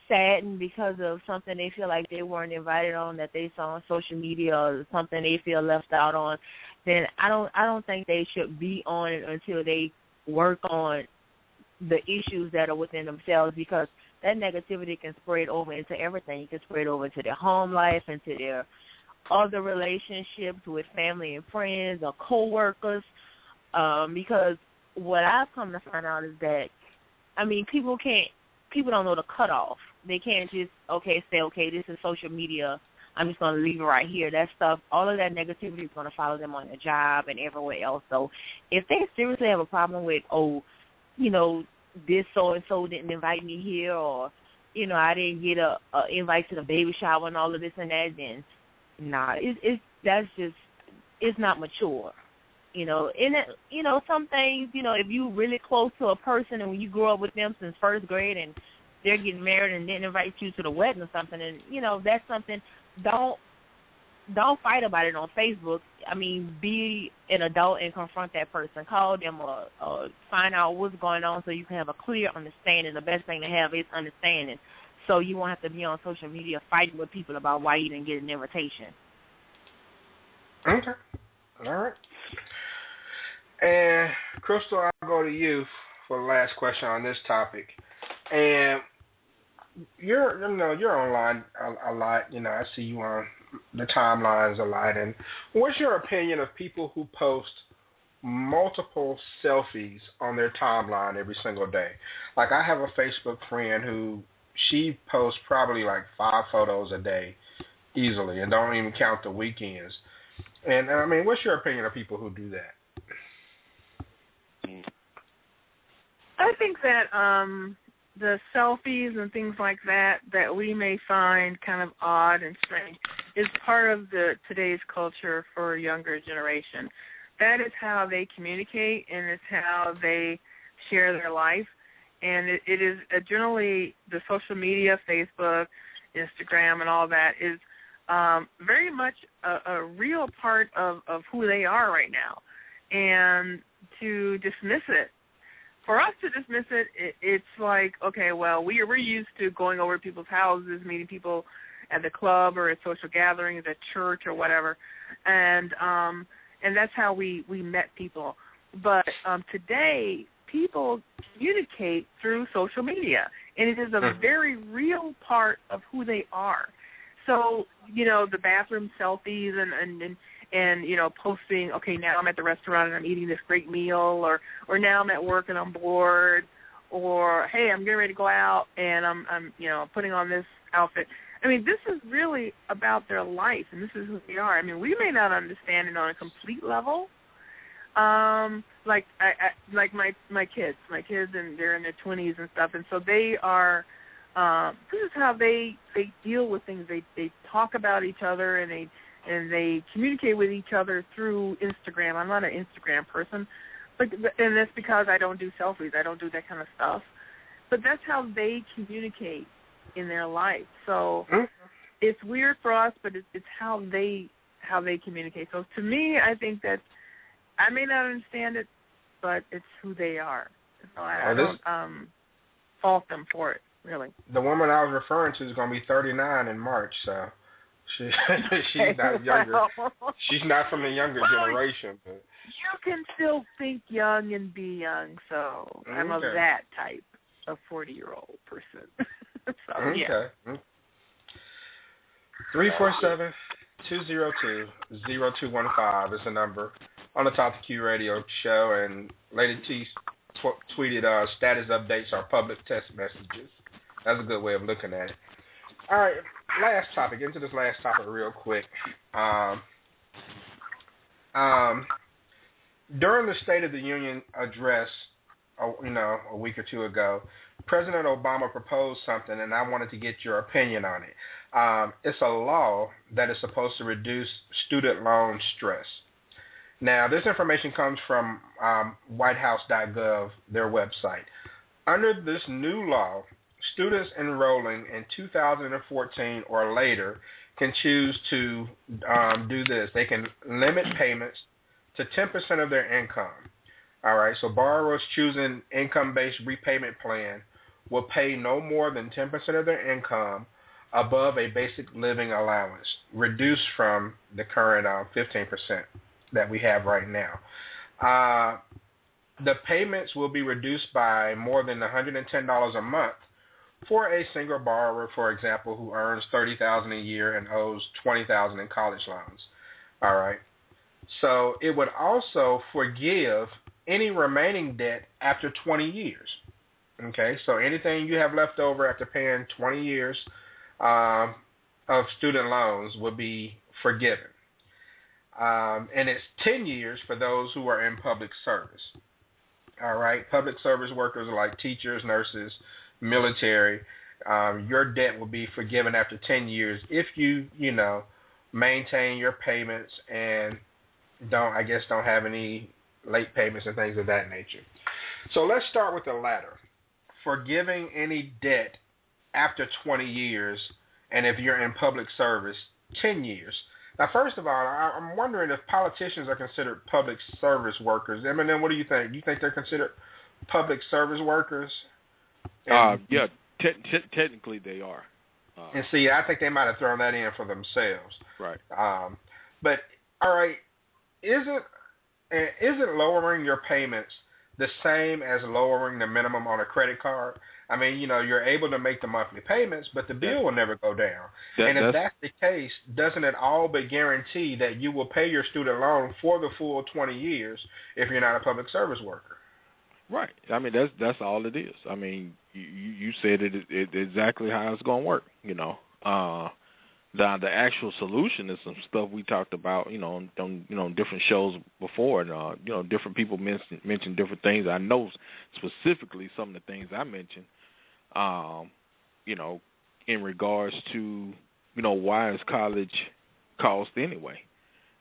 saddened because of something they feel like they weren't invited on that they saw on social media or something they feel left out on, then I don't think they should be on it until they work on the issues that are within themselves, because that negativity can spread over into everything. It can spread over into their home life, into their other relationships with family and friends or coworkers, because what I've come to find out is that, people don't know the cutoff. They can't just, say, this is social media, I'm just going to leave it right here. That stuff, all of that negativity is going to follow them on their job and everywhere else. So if they seriously have a problem with, this so-and-so didn't invite me here, or, I didn't get a invite to the baby shower and all of this and that, then, it's not mature. Some things, if you really close to a person and when you grew up with them since first grade and they're getting married and didn't invite you to the wedding or something, and, that's something, don't don't fight about it on Facebook. I mean, be an adult and confront that person. Call them or find out what's going on so you can have a clear understanding. The best thing to have is understanding, so you won't have to be on social media fighting with people about why you didn't get an invitation. Okay. All right. And Crystal, I'll go to you for the last question on this topic. And you're online a lot. I see you on the timelines a lot. And what's your opinion of people who post multiple selfies on their timeline every single day? Like, I have a Facebook friend who she posts probably like 5 photos a day easily, and don't even count the weekends. And I mean, what's your opinion of people who do that? I think that the selfies and things like that we may find kind of odd and strange is part of today's culture for a younger generation. That is how they communicate, and it's how they share their life. And it is generally the social media, Facebook, Instagram, and all that is very much a real part of who they are right now. And to dismiss it, for us to dismiss it, it's like, okay, well, we're used to going over to people's houses, meeting people at the club or at social gatherings, at church or whatever, and that's how we met people. But today, people communicate through social media, and it is a very real part of who they are. So, the bathroom selfies and posting, okay, now I'm at the restaurant and I'm eating this great meal, or now I'm at work and I'm bored, or, hey, I'm getting ready to go out and I'm putting on this outfit. I mean, this is really about their life, and this is who they are. I mean, we may not understand it on a complete level. Like my kids, and they're in their 20s and stuff, and so they are. This is how they deal with things. They talk about each other, and they communicate with each other through Instagram. I'm not an Instagram person, and that's because I don't do selfies. I don't do that kind of stuff. But that's how they communicate in their life. So it's weird for us, but it's how they communicate. So to me, I think that I may not understand it, but it's who they are. So I don't fault them for it, really. The woman I was referring to is going to be 39 in March, so she's not younger. She's not from the younger generation. But you can still think young and be young, so I'm of that type, a 40-year-old person. So, yeah. 347-202-0215 is the number on the Talk to Q radio show, and Lady T tweeted status updates are public text messages. That's a good way of looking at it. All right, last topic. Into this last topic real quick. During the State of the Union address, a week or two ago, President Obama proposed something, and I wanted to get your opinion on it. It's a law that is supposed to reduce student loan stress. Now, this information comes from whitehouse.gov, their website. Under this new law, students enrolling in 2014 or later can choose to do this. They can limit payments to 10% of their income. All right, so borrowers choosing income-based repayment plan will pay no more than 10% of their income above a basic living allowance, reduced from the current 15% that we have right now. The payments will be reduced by more than $110 a month for a single borrower, for example, who earns $30,000 a year and owes $20,000 in college loans. All right. So it would also forgive any remaining debt after 20 years. Okay, so anything you have left over after paying 20 years of student loans will be forgiven. And it's 10 years for those who are in public service. All right, public service workers like teachers, nurses, military, your debt will be forgiven after 10 years if you maintain your payments and don't have any late payments and things of that nature. So let's start with the latter. Forgiving any debt after 20 years, and if you're in public service, 10 years. Now, first of all, I'm wondering if politicians are considered public service workers. Eminem, what do you think? Do you think they're considered public service workers? Yeah, technically they are. And see, I think they might have thrown that in for themselves. Right. But all right, isn't lowering your payments the same as lowering the minimum on a credit card? I mean, you're able to make the monthly payments, but the bill will never go down. And if that's the case, doesn't it all but guarantee that you will pay your student loan for the full 20 years if you're not a public service worker? Right. I mean, that's all it is. I mean, you said it exactly how it's going to work. The actual solution is some stuff we talked about, on different shows before, and different people mentioned different things. I know specifically some of the things I mentioned, in regards to, why is college cost anyway?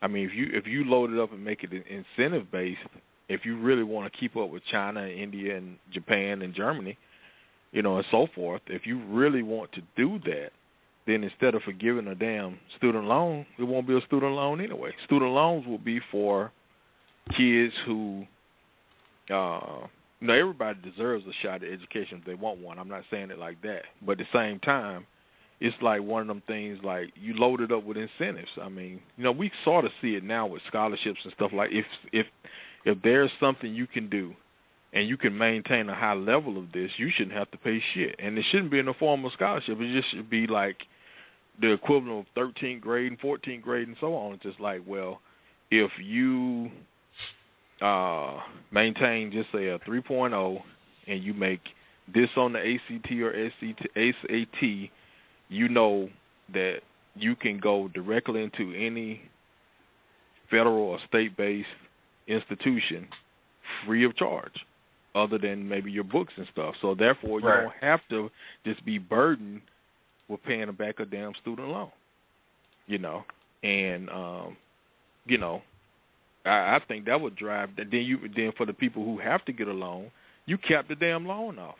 I mean, if you load it up and make it incentive based, if you really want to keep up with China, India, and Japan and Germany, and so forth, if you really want to do that, then instead of forgiving a damn student loan, it won't be a student loan anyway. Student loans will be for kids who, everybody deserves a shot at education if they want one. I'm not saying it like that. But at the same time, it's like one of them things like you load it up with incentives. I mean, we sort of see it now with scholarships and stuff like if there's something you can do and you can maintain a high level of this, you shouldn't have to pay shit. And it shouldn't be in the form of scholarship. It just should be like the equivalent of 13th grade and 14th grade and so on. It's just like, well, if you maintain, just say, a 3.0 and you make this on the ACT or SAT, you know that you can go directly into any federal or state-based institution free of charge, other than maybe your books and stuff. So therefore, you don't have to just be burdened with paying back a damn student loan, And I think that would drive. Then for the people who have to get a loan, you cap the damn loan off.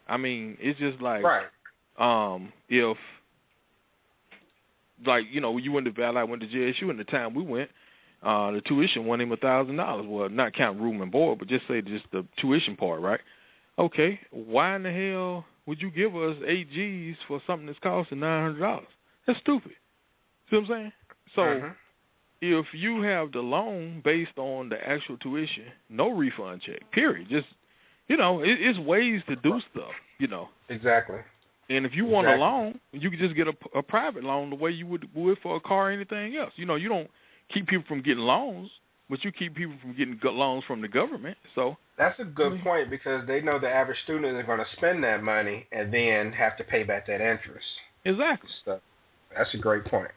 I mean, it's just like if you went to Valley, I went to JSU, and the time we went, the tuition won him $1,000. Well, not count room and board, but just say just the tuition part, right? Okay, why in the hell would you give us 8 G's for something that's costing $900? That's stupid. See what I'm saying? So if you have the loan based on the actual tuition, no refund check, period. Just, it's ways to do stuff, Exactly. And if you want a loan, you can just get a private loan the way you would for a car or anything else. You don't keep people from getting loans, but you keep people from getting loans from the government. So that's a good point, because they know the average student is going to spend that money and then have to pay back that interest. Exactly. So that's a great point.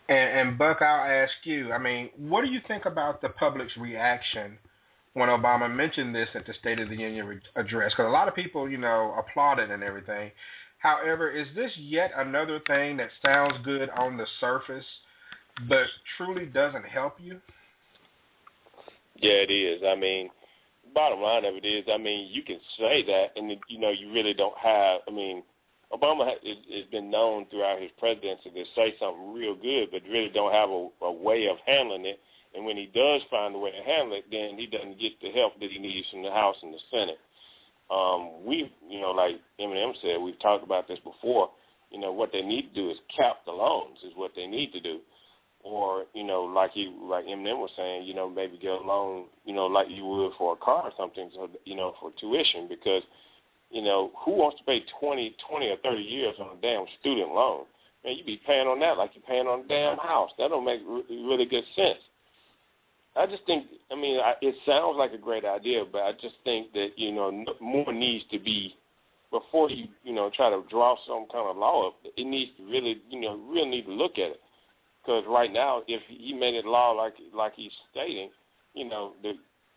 And Buck, I'll ask you, I mean, what do you think about the public's reaction when Obama mentioned this at the State of the Union address? Because a lot of people, applauded and everything. However, is this yet another thing that sounds good on the surface but truly doesn't help you? Yeah, it is. I mean, bottom line of it is, I mean, you can say that, and you really don't have. I mean, Obama has been known throughout his presidency to say something real good, but really don't have a way of handling it. And when he does find a way to handle it, then he doesn't get the help that he needs from the House and the Senate. Like Eminem said, we've talked about this before. What they need to do is cap the loans is what they need to do. Or, like Eminem was saying, maybe get a loan, like you would for a car or something, so, for tuition, because, who wants to pay 20 or 30 years on a damn student loan? Man, you be paying on that like you're paying on a damn house. That don't make really good sense. I just think, it sounds like a great idea, but I just think that, more needs to be, before you, try to draw some kind of law up, it needs to really, really need to look at it. Because right now, if he made it law like he's stating,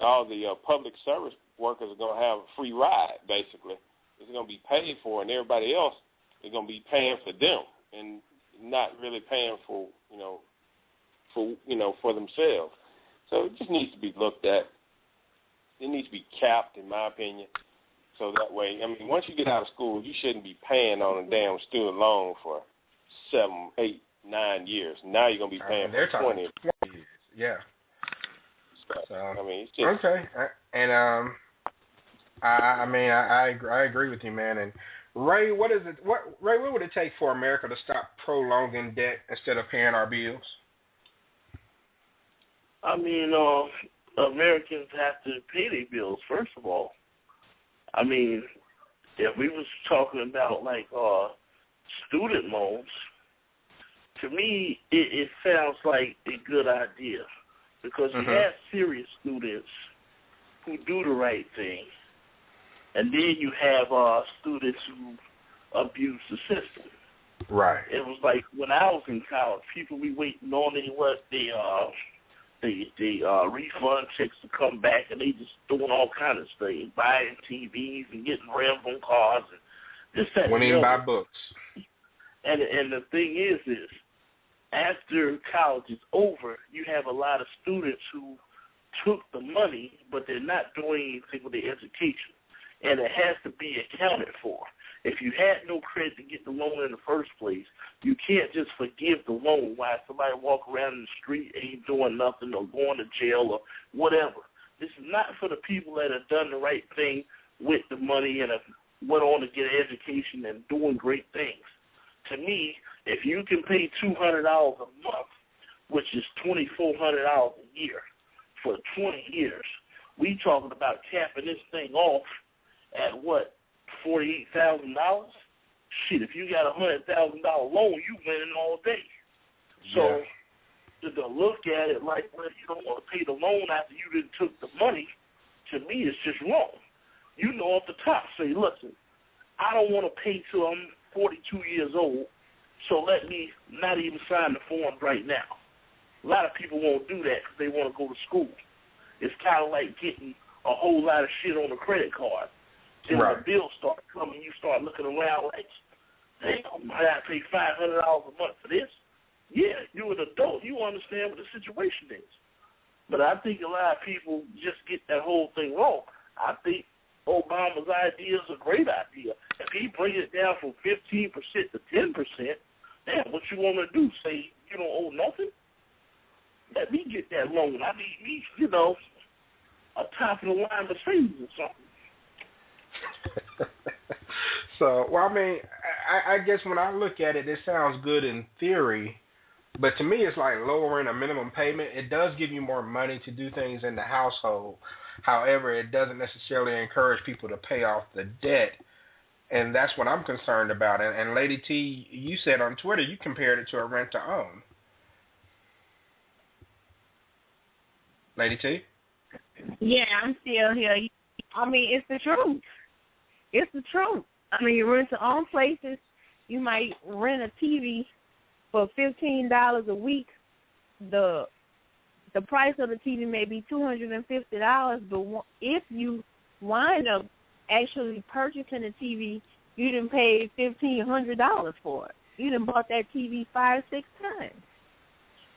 all the public service workers are going to have a free ride, basically. It's going to be paid for, and everybody else is going to be paying for them and not really paying for themselves. So it just needs to be looked at. It needs to be capped, in my opinion. So that way, once you get out of school, you shouldn't be paying on a damn student loan for 7, 8, 9 years. Now you're going to be paying they're for 20. 20 years. Yeah. So, I mean, it's just... Okay. And, I agree with you, man. And Ray, what would it take for America to stop prolonging debt instead of paying our bills? I mean, Americans have to pay their bills, first of all. I mean, if we was talking about, like, student loans, to me, it sounds like a good idea because you have serious students who do the right thing, and then you have students who abuse the system. Right. It was like when I was in college, people be waiting on the refund checks to come back, and they just doing all kind of things, buying TVs and getting rims on cars and this, that, when and they buy books. And the thing is after college is over, you have a lot of students who took the money, but they're not doing anything with their education, and it has to be accounted for. If you had no credit to get the loan in the first place, you can't just forgive the loan while somebody walk around in the street ain't doing nothing or going to jail or whatever. This is not for the people that have done the right thing with the money and have went on to get an education and doing great things. To me, if you can pay $200 a month, which is $2,400 a year for 20 years, we talking about capping this thing off at what? $48,000? Shit, if you got a $100,000 loan, you winning all day. So to look at it like, well, you don't want to pay the loan after you didn't took the money, to me, it's just wrong. You know off the top, say, listen, I don't want to pay till I'm 42 years old, so let me not even sign the form right now. A lot of people won't do that because they want to go to school. It's kind of like getting a whole lot of shit on a credit card. Then when the bills start coming, you start looking around like, damn, I got to pay $500 a month for this? Yeah, you're an adult. You understand what the situation is. But I think a lot of people just get that whole thing wrong. I think Obama's idea is a great idea. If he brings it down from 15% to 10%, damn, what you want to do, say you don't owe nothing? Let me get that loan. I need me, a top-of-the-line Mercedes or something. So, well, I mean, I guess when I look at it, it sounds good in theory, but to me, it's like lowering a minimum payment. It does give you more money to do things in the household. However, it doesn't necessarily encourage people to pay off the debt, and that's what I'm concerned about. And Lady T, you said on Twitter you compared it to a rent-to-own. Lady T? Yeah, I'm still here. I mean, it's the truth. It's the truth. I mean, you rent to own places. You might rent a TV for $15 a week. The price of the TV may be $250, but if you wind up actually purchasing a TV, you done paid $1,500 for it. You done bought that TV 5-6 times.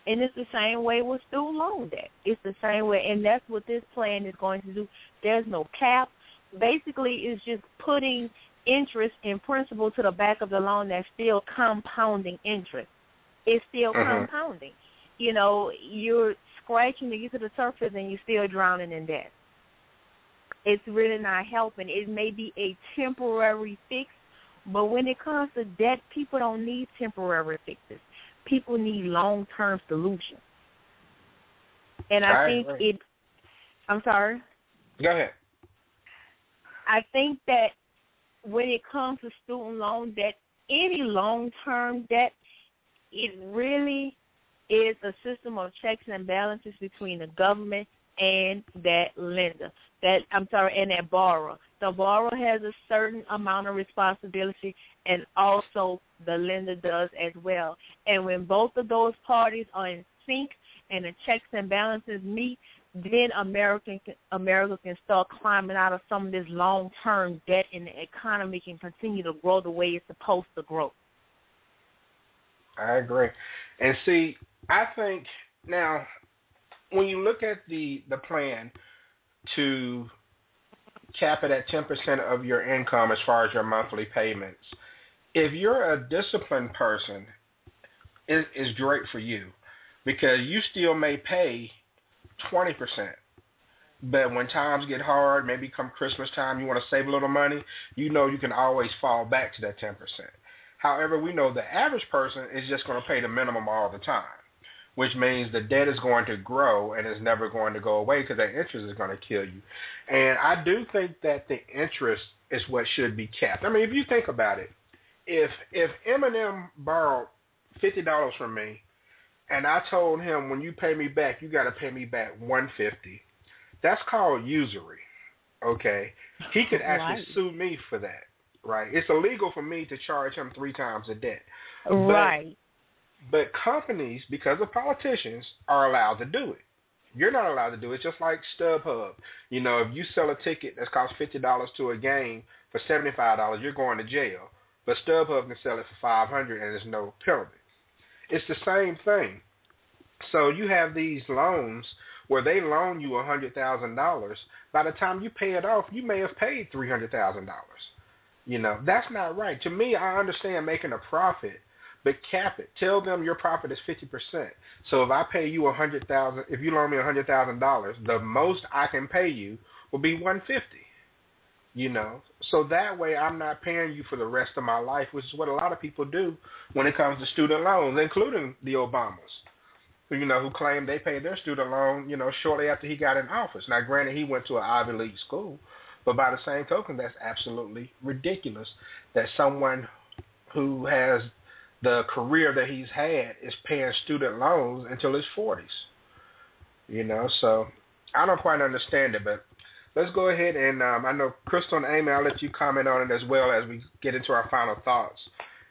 And it's the same way with student loan debt. It's the same way, and that's what this plan is going to do. There's no cap. Basically, it's just putting interest and principal to the back of the loan that's still compounding interest. It's still compounding. You're scratching to get to the surface and you're still drowning in debt. It's really not helping. It may be a temporary fix, but when it comes to debt, people don't need temporary fixes. People need long-term solutions. And I think I'm sorry? Go ahead. I think that when it comes to student loan debt, any long-term debt, it really is a system of checks and balances between the government and that lender, and that borrower. The borrower has a certain amount of responsibility, and also the lender does as well. And when both of those parties are in sync and the checks and balances meet, then America can start climbing out of some of this long-term debt, and the economy can continue to grow the way it's supposed to grow. I agree. And see, I think now when you look at the plan to cap it at 10% of your income as far as your monthly payments, if you're a disciplined person is great for you because you still may pay 20%. But when times get hard, maybe come Christmas time, you want to save a little money, you know you can always fall back to that 10%. However, we know the average person is just going to pay the minimum all the time, which means the debt is going to grow and is never going to go away because that interest is going to kill you. And I do think that the interest is what should be capped. I mean, if you think about it, if Eminem borrowed $50 from me and I told him when you pay me back, you got to pay me back $150, that's called usury, okay? He could actually sue me for that, right? It's illegal for me to charge him 3 times the debt. Right. But companies, because of politicians, are allowed to do it. You're not allowed to do it, just like StubHub. You know, if you sell a ticket that costs $50 to a game for $75, you're going to jail. But StubHub can sell it for $500 and there's no penalty. It's the same thing. So you have these loans where they loan you $100,000. By the time you pay it off, you may have paid $300,000. You know, that's not right. To me, I understand making a profit, but cap it. Tell them your profit is 50%. So if I pay you $100,000, if you loan me $100,000, the most I can pay you will be $150. You know, so that way I'm not paying you for the rest of my life, which is what a lot of people do when it comes to student loans, including the Obamas, you know, who claim they paid their student loan, you know, shortly after he got in office. Now, granted, he went to an Ivy League school, but by the same token, that's absolutely ridiculous that someone who has the career that he's had is paying student loans until his 40s. You know, so I don't quite understand it, but let's go ahead and I know Crystal and Amy, I'll let you comment on it as well as we get into our final thoughts.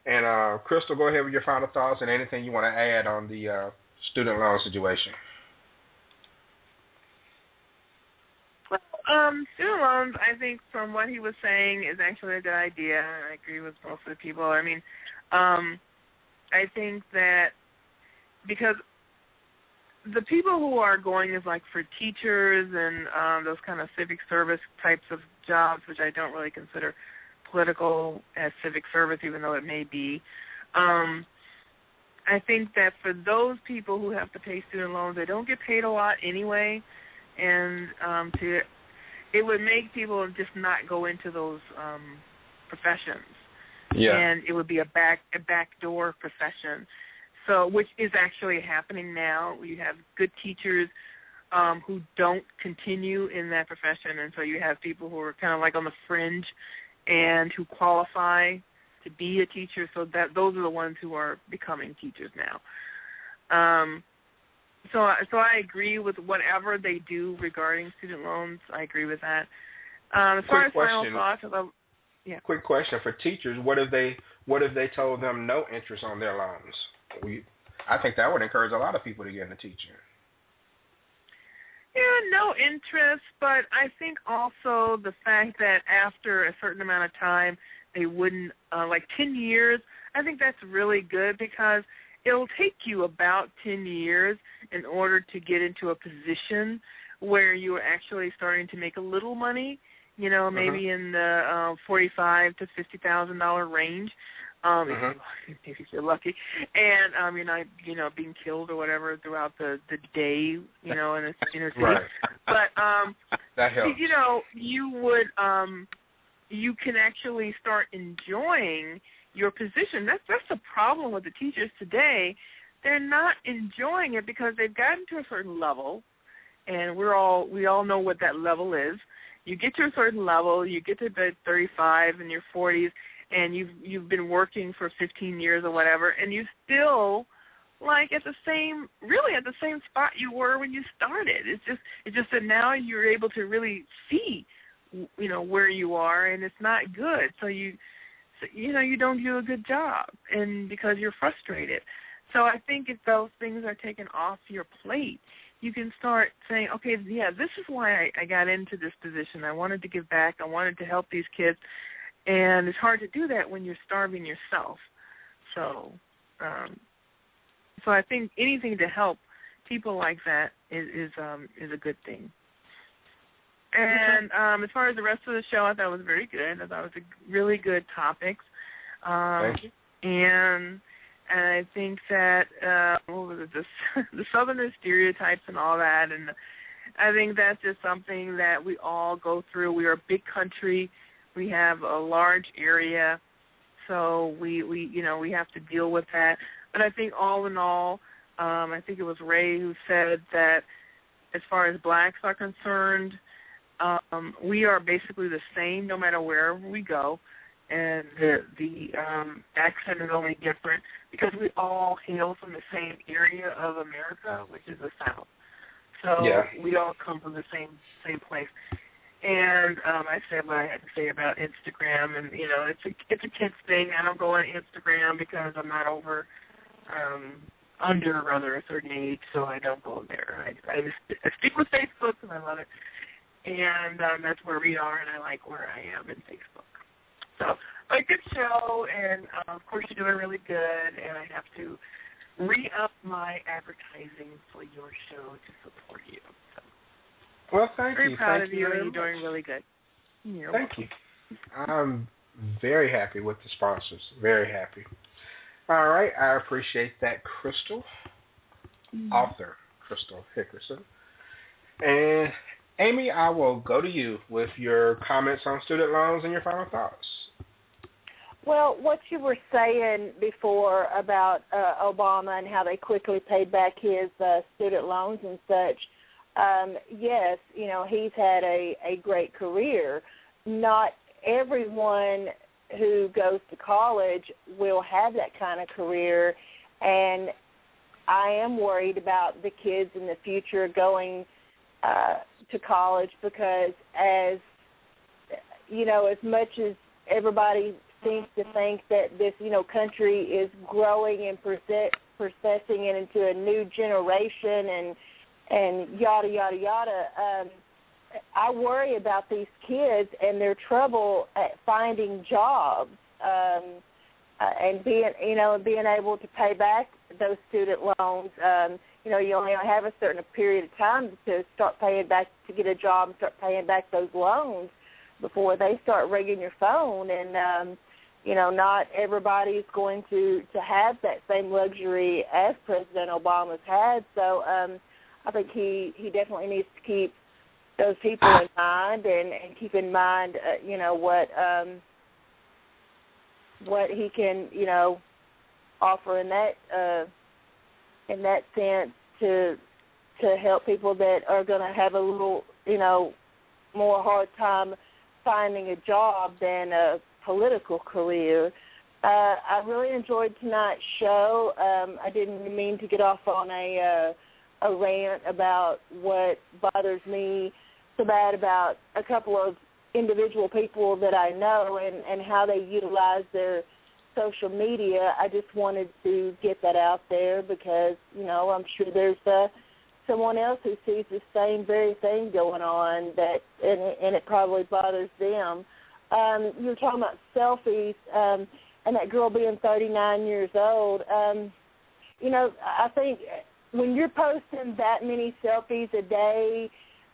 And Crystal, go ahead with your final thoughts and anything you want to add on the student loan situation. Student loans, I think from what he was saying, is actually a good idea. I agree with most of the people. I mean, I think that because the people who are going is like for teachers and those kind of civic service types of jobs, which I don't really consider political as civic service, even though it may be. I think that for those people who have to pay student loans, they don't get paid a lot anyway, and it would make people just not go into those professions. Yeah. And it would be a backdoor profession. So, which is actually happening now. You have good teachers who don't continue in that profession, and so you have people who are kind of like on the fringe and who qualify to be a teacher. So that those are the ones who are becoming teachers now. So I agree with whatever they do regarding student loans. I agree with that. As far as final thoughts, yeah. Quick question for teachers: What if they told them no interest on their loans? I think that would encourage a lot of people to get into teaching. Yeah, no interest, but I think also the fact that after a certain amount of time they wouldn't, like 10 years, I think that's really good because it'll take you about 10 years in order to get into a position where you are actually starting to make a little money, you know, maybe in the $45,000 to $50,000 range. If you're lucky, and you're not, you know, being killed or whatever throughout the day, you know, in a city. Right. But that helps. You know, you would you can actually start enjoying your position. That's the problem with the teachers today. They're not enjoying it because they've gotten to a certain level, and we all know what that level is. You get to a certain level, you get to about 35 in your 40s. And you've been working for 15 years or whatever, and you still like at the same spot you were when you started. It's just that now you're able to really see, you know, where you are, and it's not good. So you don't do a good job, and because you're frustrated. So I think if those things are taken off your plate, you can start saying, okay, yeah, this is why I got into this position. I wanted to give back. I wanted to help these kids. And it's hard to do that when you're starving yourself. So I think anything to help people like that is a good thing. And as far as the rest of the show, I thought it was very good. I thought it was a really good topics. Thank you. And And I think that what was it, the Southern stereotypes and all that, and I think that's just something that we all go through. We are a big country. We have a large area, so we have to deal with that. But I think all in all, I think it was Ray who said that as far as blacks are concerned, we are basically the same no matter wherever we go, and the accent is only different because we all hail from the same area of America, which is the South. So we all come from the same place. And I said what I had to say about Instagram, and it's a kid's thing. I don't go on Instagram because I'm not under a certain age, so I don't go there. I stick with Facebook because I love it, and that's where we are, and I like where I am in Facebook. So, a good show, and of course you're doing really good, and I have to re-up my advertising for your show to support you. So. Well, thank you. Very proud thank of you, and you're doing really good. Thank you. I'm very happy with the sponsors. Very happy. All right, I appreciate that, Crystal. Author Crystal Hickerson. And Amy, I will go to you with your comments on student loans and your final thoughts. Well, what you were saying before about Obama and how they quickly paid back his student loans and such, yes, he's had a great career. Not everyone who goes to college will have that kind of career, and I am worried about the kids in the future going to college because as much as everybody seems to think that this, country is growing and processing it into a new generation and yada, yada, yada, I worry about these kids and their trouble at finding jobs and being able to pay back those student loans. You only have a certain period of time to start paying back, to get a job and start paying back those loans before they start ringing your phone. And, not everybody's going to have that same luxury as President Obama's had. So I think he definitely needs to keep those people in mind and keep in mind, what he can, offer in that sense to help people that are going to have a little, more hard time finding a job than a political career. I really enjoyed tonight's show. I didn't mean to get off on a rant about what bothers me so bad about a couple of individual people that I know and how they utilize their social media. I just wanted to get that out there because, I'm sure there's someone else who sees the same very thing going on and it probably bothers them. You were talking about selfies and that girl being 39 years old. I think when you're posting that many selfies a day,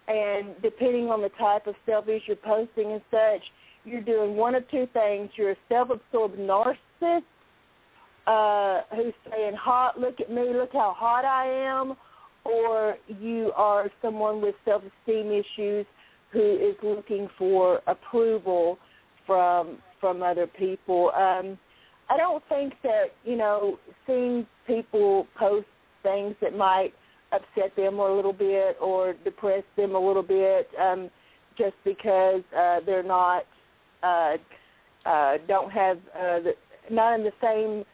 and depending on the type of selfies you're posting and such, you're doing one of two things. You're a self-absorbed narcissist who's saying, look at me, look how hot I am, or you are someone with self-esteem issues who is looking for approval from other people. I don't think that, seeing people post things that might upset them a little bit or depress them a little bit just because they're not not in the same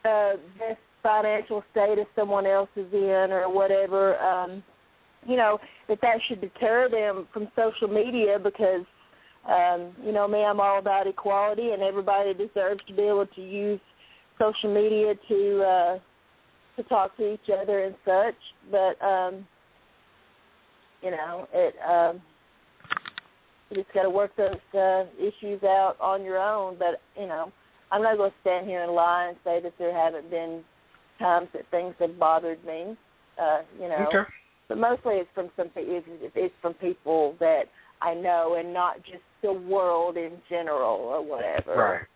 best financial status someone else is in or whatever, that should deter them from social media because, me, I'm all about equality and everybody deserves to be able to use social media to talk to each other and such, but you just got to work those issues out on your own. But I'm not going to stand here and lie and say that there haven't been times that things have bothered me. Okay. But mostly it's from people that I know and not just the world in general or whatever.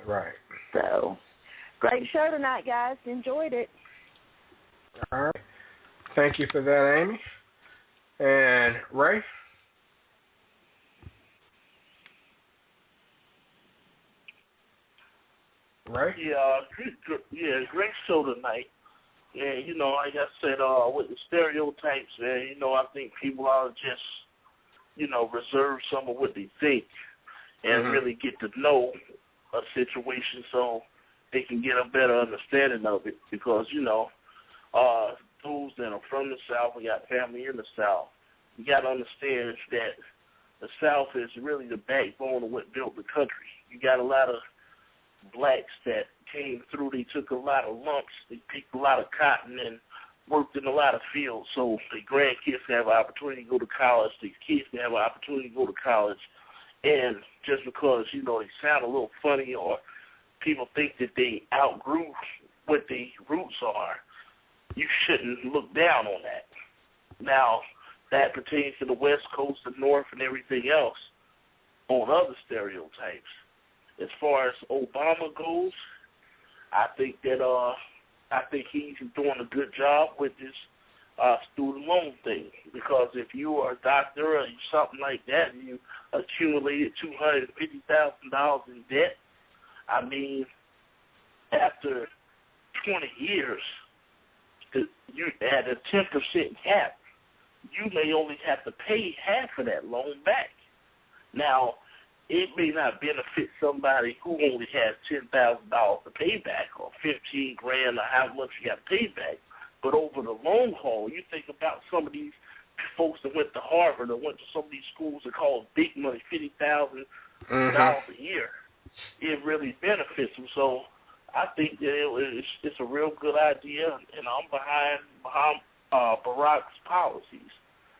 Right. So. Great show tonight, guys. Enjoyed it. All right. Thank you for that, Amy. And Ray? Ray? Yeah, great show tonight. Yeah, like I said, with the stereotypes, man, I think people ought to just, reserve some of what they think and really get to know a situation so they can get a better understanding of it. Because, those that are from the South, we got family in the South, you got to understand that the South is really the backbone of what built the country. You got a lot of blacks that came through. They took a lot of lumps. They picked a lot of cotton and worked in a lot of fields. So their grandkids can have an opportunity to go to college. Their kids can have an opportunity to go to college. And just because, they sound a little funny or people think that they outgrew what their roots are, you shouldn't look down on that. Now, that pertains to the West Coast, the North, and everything else on other stereotypes. As far as Obama goes, I think he's doing a good job with this student loan thing. Because if you are a doctor or something like that and you accumulated $250,000 in debt, I mean, after 20 years, you at a 10% cap, you may only have to pay half of that loan back. Now, it may not benefit somebody who only has $10,000 to pay back or $15,000 or how much you got to pay back. But over the long haul, you think about some of these folks that went to Harvard or went to some of these schools that call big money, $50,000 a year. It really benefits them. So I think that it's a real good idea, and I'm behind Barack's policies.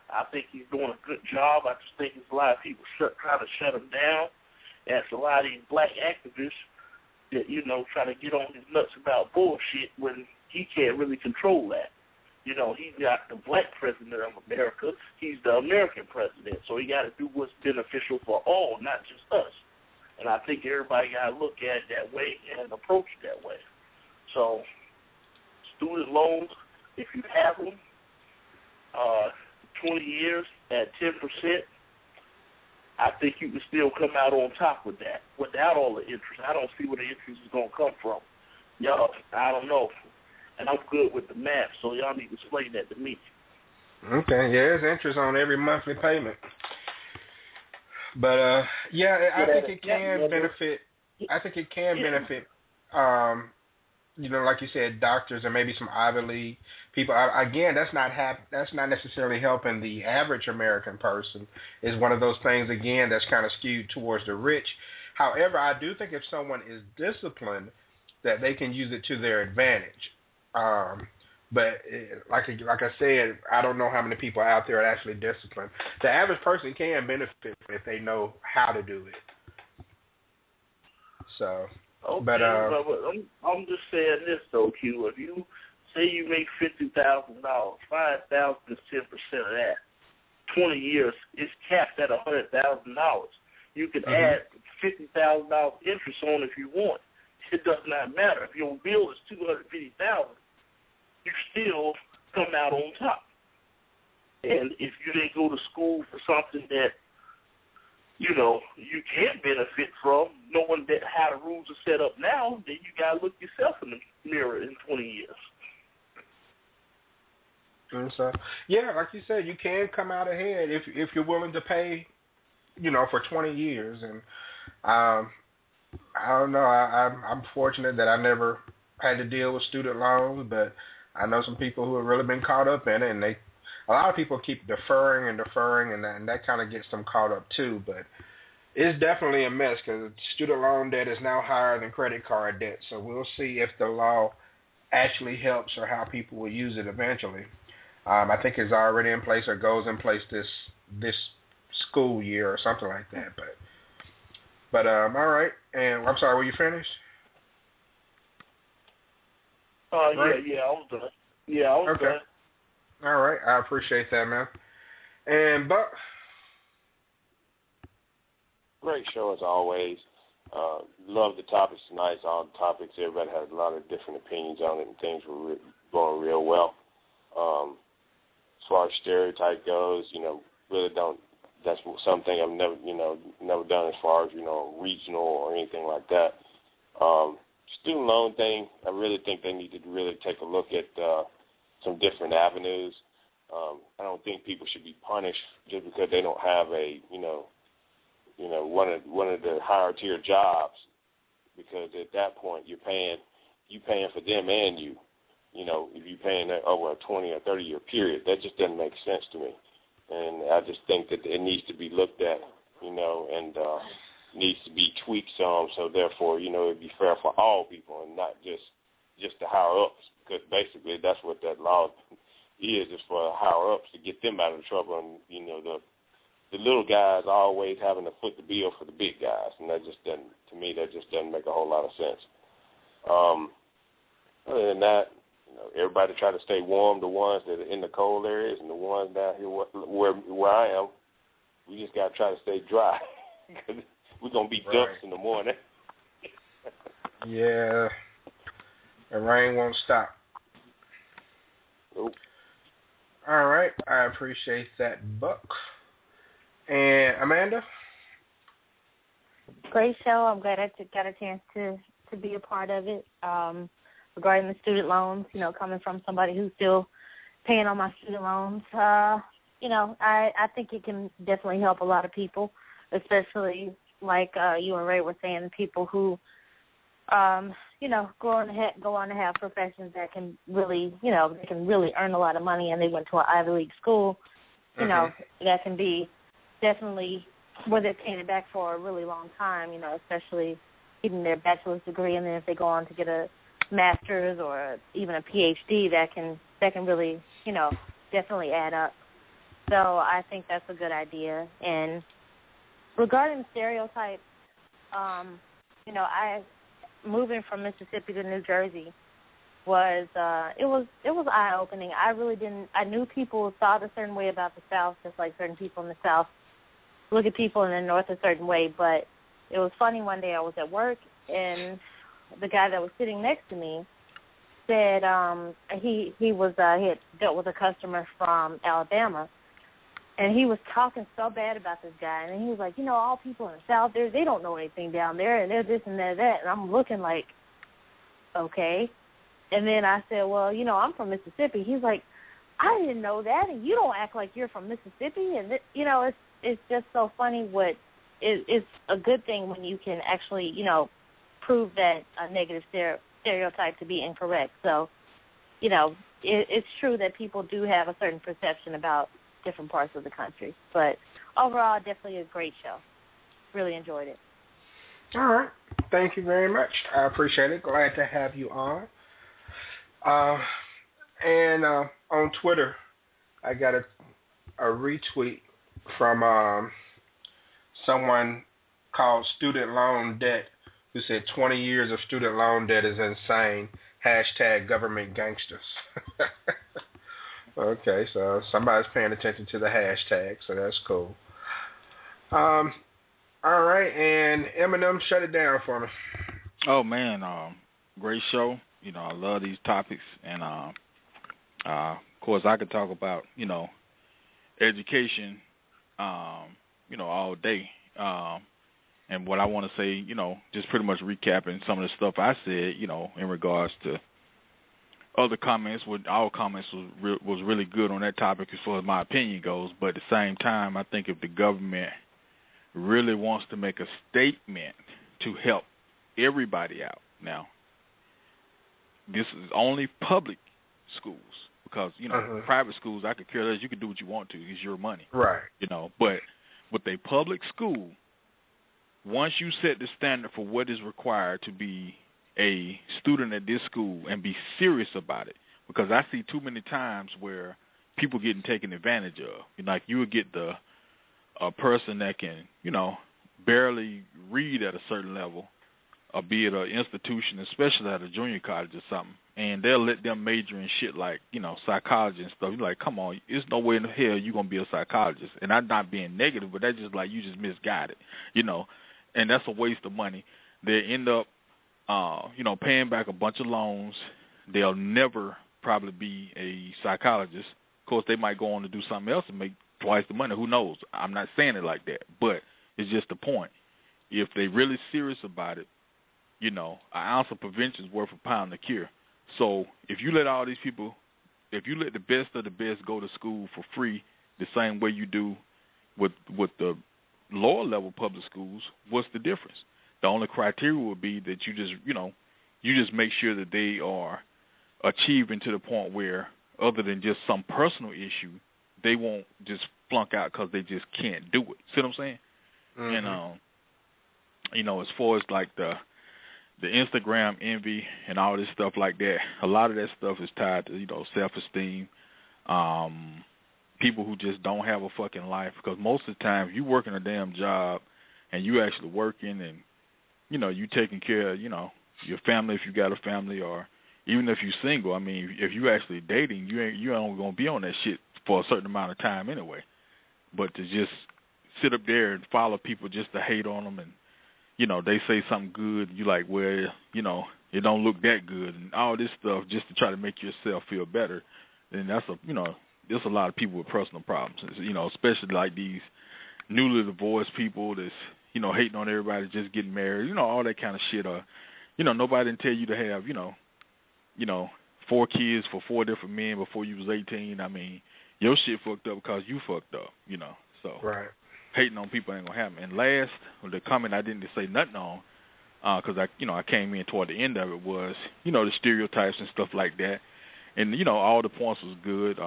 I think he's doing a good job. I just think there's a lot of people trying to shut him down. And it's a lot of these black activists that, try to get on his nuts about bullshit when he can't really control that. He's not the black president of America. He's the American president. So he got to do what's beneficial for all, not just us. And I think everybody got to look at it that way and approach it that way. So student loans, if you have them, 20 years at 10%, I think you can still come out on top with that without all the interest. I don't see where the interest is going to come from. Y'all, I don't know. And I'm good with the math, so y'all need to explain that to me. Okay, yeah, there's interest on every monthly payment. But, I think it can benefit. I think it can benefit, like you said, doctors and maybe some Ivy League people. Again, that's not necessarily helping the average American person. It's one of those things, again, that's kind of skewed towards the rich. However, I do think if someone is disciplined, that they can use it to their advantage. But like I said, I don't know how many people out there are actually disciplined. The average person can benefit if they know how to do it. So, okay, but I'm just saying this though, Q. If you say you make $50,000, $5,000 is 10% of that. 20 years, it's capped at $100,000. You could add $50,000 interest on if you want. It does not matter. If your bill is $250,000, you still come out on top. And if you didn't go to school for something that, you can't benefit from, knowing that how the rules are set up now, then you got to look yourself in the mirror in 20 years. And so, like you said, you can come out ahead if you're willing to pay, for 20 years. And I don't know. I'm fortunate that I never had to deal with student loans, but I know some people who have really been caught up in it, and a lot of people keep deferring, and that kind of gets them caught up too. But it's definitely a mess because student loan debt is now higher than credit card debt. So we'll see if the law actually helps or how people will use it eventually. I think it's already in place or goes in place this school year or something like that. But all right. And I'm sorry, were you finished? Right? Yeah, I was done. Yeah, I was done. All right, I appreciate that, man. And Buck? Great show as always. Love the topics tonight. All the topics, everybody has a lot of different opinions on it, and things were going real well. As far as stereotype goes, really don't. That's something I've never done as far as regional or anything like that. Student loan thing, I really think they need to really take a look at some different avenues. I don't think people should be punished just because they don't have a one of the higher tier jobs, because at that point you're paying for them and you. If you're paying over a 20 or 30 year period, that just doesn't make sense to me. And I just think that it needs to be looked at, and needs to be tweaked some, so therefore, it'd be fair for all people and not just the higher ups, because basically that's what that law is for higher ups, to get them out of trouble, and the little guys are always having to foot the bill for the big guys, and that just doesn't make a whole lot of sense. Other than that, everybody try to stay warm. The ones that are in the cold areas and the ones down here where I am, we just got to try to stay dry. We're going to be ducks in the morning. Yeah. The rain won't stop. Nope. All right. I appreciate that, Buck. And Amanda? Great show. I'm glad I got a chance to be a part of it. Regarding the student loans, coming from somebody who's still paying on my student loans, I think it can definitely help a lot of people, especially like you and Ray were saying, people who, go on to have professions that can really, they can really earn a lot of money, and they went to an Ivy League school, that can be definitely where they're paying it back for a really long time, especially getting their bachelor's degree, and then if they go on to get a master's or even a PhD, that can really, definitely add up. So I think that's a good idea. And regarding stereotypes, I moving from Mississippi to New Jersey was it was eye opening. I knew people thought a certain way about the South, just like certain people in the South look at people in the North a certain way. But it was funny, one day I was at work, and the guy that was sitting next to me said he had dealt with a customer from Alabama, and he was talking so bad about this guy, and he was like, all people in the South, they don't know anything down there, and they're this and they're that, and I'm looking like, okay. And then I said, well, I'm from Mississippi. He's like, I didn't know that, and you don't act like you're from Mississippi, and it's just so funny. It's a good thing when you can actually, prove that a negative stereotype to be incorrect. So, it's true that people do have a certain perception about different parts of the country. But overall, definitely a great show. Really enjoyed it. All right. Thank you very much. I appreciate it. Glad to have you on. And on Twitter, I got a retweet from someone called Student Loan Debt, who said 20 years of student loan debt is insane. # government gangsters. Okay, so somebody's paying attention to the hashtag, so that's cool. All right, and Eminem, shut it down for me. Oh, man, great show. I love these topics, and of course I could talk about, education, all day. And what I want to say, just pretty much recapping some of the stuff I said, in regards to other comments. Our comments was really good on that topic as far as my opinion goes. But at the same time, I think if the government really wants to make a statement to help everybody out, now, this is only public schools, because, private schools, I could care less. You can do what you want to. It's your money. Right. But with a public school, once you set the standard for what is required to be a student at this school and be serious about it, because I see too many times where people getting taken advantage of. Like, you would get a person that can, barely read at a certain level, or be at an institution, especially at a junior college or something, and they'll let them major in shit like, psychology and stuff. You're like, come on, there's no way in the hell you're going to be a psychologist. And I'm not being negative, but that's just like, you just misguided, and that's a waste of money. They end up, paying back a bunch of loans. They'll never probably be a psychologist. Of course, they might go on to do something else and make twice the money. Who knows? I'm not saying it like that, but it's just the point. If they really serious about it, an ounce of prevention is worth a pound of cure. So if you let all these people, if you let the best of the best go to school for free the same way you do with the lower level public schools, what's the difference? The only criteria would be that you just make sure that they are achieving to the point where, other than just some personal issue, they won't just flunk out because they just can't do it. See what I'm saying? Mm-hmm. And as far as like the Instagram envy and all this stuff like that, a lot of that stuff is tied to self-esteem. People who just don't have a fucking life, because most of the time you working a damn job and you actually working and you taking care of your family if you got a family, or even if you're single. I mean, if you actually dating, you only gonna be on that shit for a certain amount of time anyway. But to just sit up there and follow people just to hate on them, and they say something good, you like, well, it don't look that good, and all this stuff just to try to make yourself feel better, then that's there's a lot of people with personal problems, especially like these newly divorced people that's hating on everybody just getting married, all that kind of shit. Nobody didn't tell you to have 4 kids for 4 different men before you was 18. I mean, your shit fucked up because you fucked up, So right. Hating on people ain't gonna happen. And last, the comment I didn't say nothing on, because I came in toward the end of it, was the stereotypes and stuff like that. And all the points was good.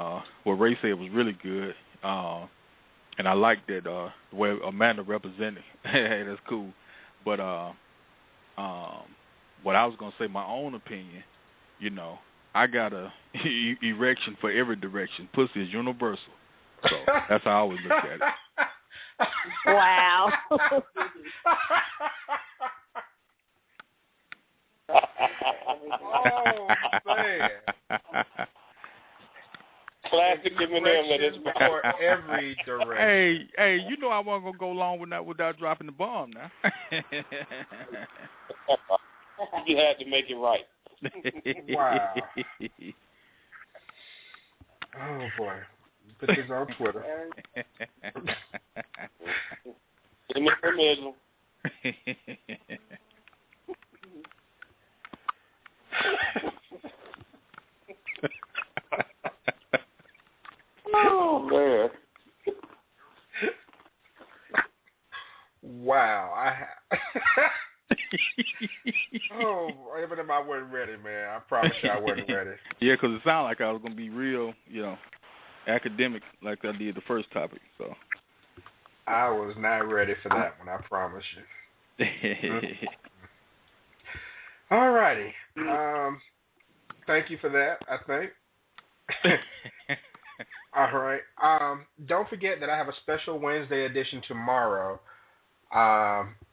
What Ray said was really good. And I like that the way Amanda represented. That's cool. But what I was gonna say, my own opinion, I got a erection for every direction. Pussy is universal. So that's how I always look at it. Wow. Oh man. Classic Eminem at his for every direction. Hey, I wasn't gonna go long without dropping the bomb now. You had to make it right. Wow. Oh boy. Put this on Twitter. Oh man. Wow. Oh, even if I wasn't ready, man. I promise you I wasn't ready. Yeah, because it sounded like I was going to be real, academic like I did the first topic. So I was not ready for that one, I promise you. All righty. Thank you for that, I think. All right. Don't forget that I have a special Wednesday edition tomorrow.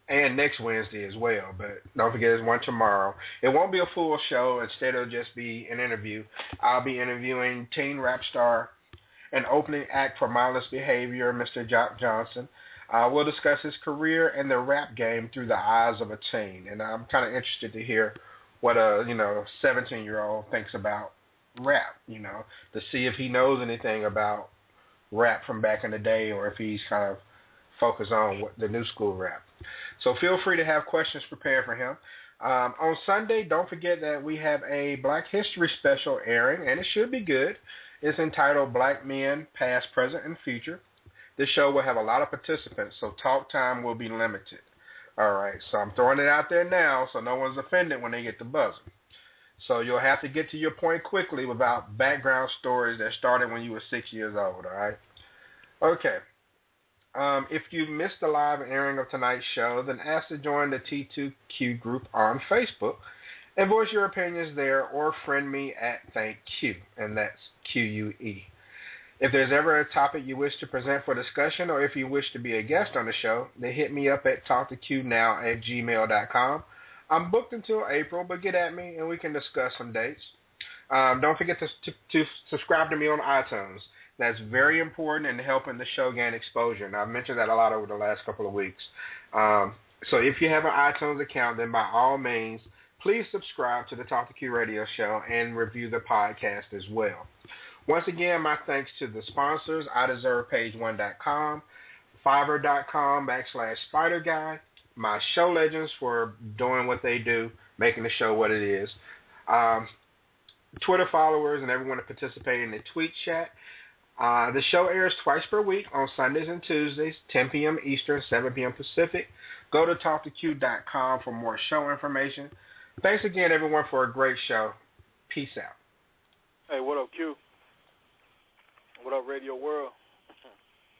And next Wednesday as well, but don't forget there's one tomorrow. It won't be a full show. Instead, it'll just be an interview. I'll be interviewing teen rap star and opening act for Mindless Behavior, Mr. Jock Johnson. We'll discuss his career and the rap game through the eyes of a teen, and I'm kind of interested to hear what a 17-year-old thinks about rap, to see if he knows anything about rap from back in the day, or if he's kind of focused on the new school rap. So feel free to have questions prepared for him. On Sunday, don't forget that we have a Black History special airing, and it should be good. It's entitled Black Men, Past, Present, and Future. This show will have a lot of participants, so talk time will be limited. All right, so I'm throwing it out there now so no one's offended when they get the buzzer. So you'll have to get to your point quickly without background stories that started when you were 6 years old, all right? Okay. If you missed the live airing of tonight's show, then ask to join the T2Q group on Facebook and voice your opinions there, or friend me at ThankQ, and that's QUE. If there's ever a topic you wish to present for discussion, or if you wish to be a guest on the show, then hit me up at talktoqnow@gmail.com. I'm booked until April, but get at me and we can discuss some dates. Don't forget to subscribe to me on iTunes. That's very important in helping the show gain exposure, and I've mentioned that a lot over the last couple of weeks. So if you have an iTunes account, then by all means, please subscribe to the Talk to Q radio show and review the podcast as well. Once again, my thanks to the sponsors, IDeservePage1.com, Fiverr.com/SpiderGuy, my show legends for doing what they do, making the show what it is, Twitter followers, and everyone that participated in the tweet chat. The show airs twice per week on Sundays and Tuesdays, 10 p.m. Eastern, 7 p.m. Pacific. Go to TalkToQ.com for more show information. Thanks again, everyone, for a great show. Peace out. Hey, what up, Q? What up, Radio World?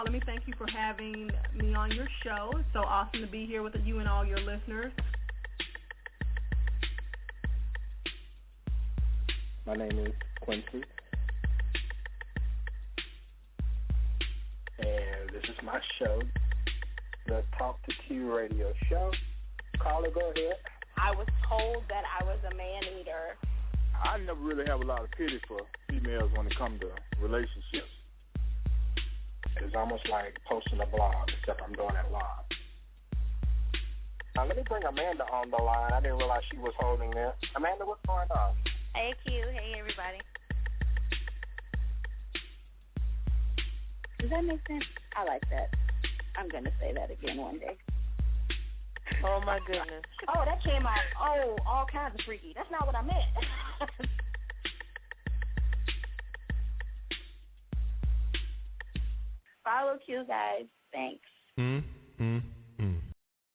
Let me thank you for having me on your show. It's so awesome to be here with you and all your listeners. My name is Quincy, and this is my show, the Talk to Q radio show. Caller, go ahead. I was told that I was a man-eater. I never really have a lot of pity for females when it comes to relationships. It's almost like posting a blog, except I'm doing it live. Now, let me bring Amanda on the line. I didn't realize she was holding this. Amanda, what's going on? Hey, Q. Hey, everybody. Does that make sense? I like that. I'm going to say that again one day. Oh, my goodness. Oh, that came out, all kinds of freaky. That's not what I meant. Follow Q, guys. Thanks.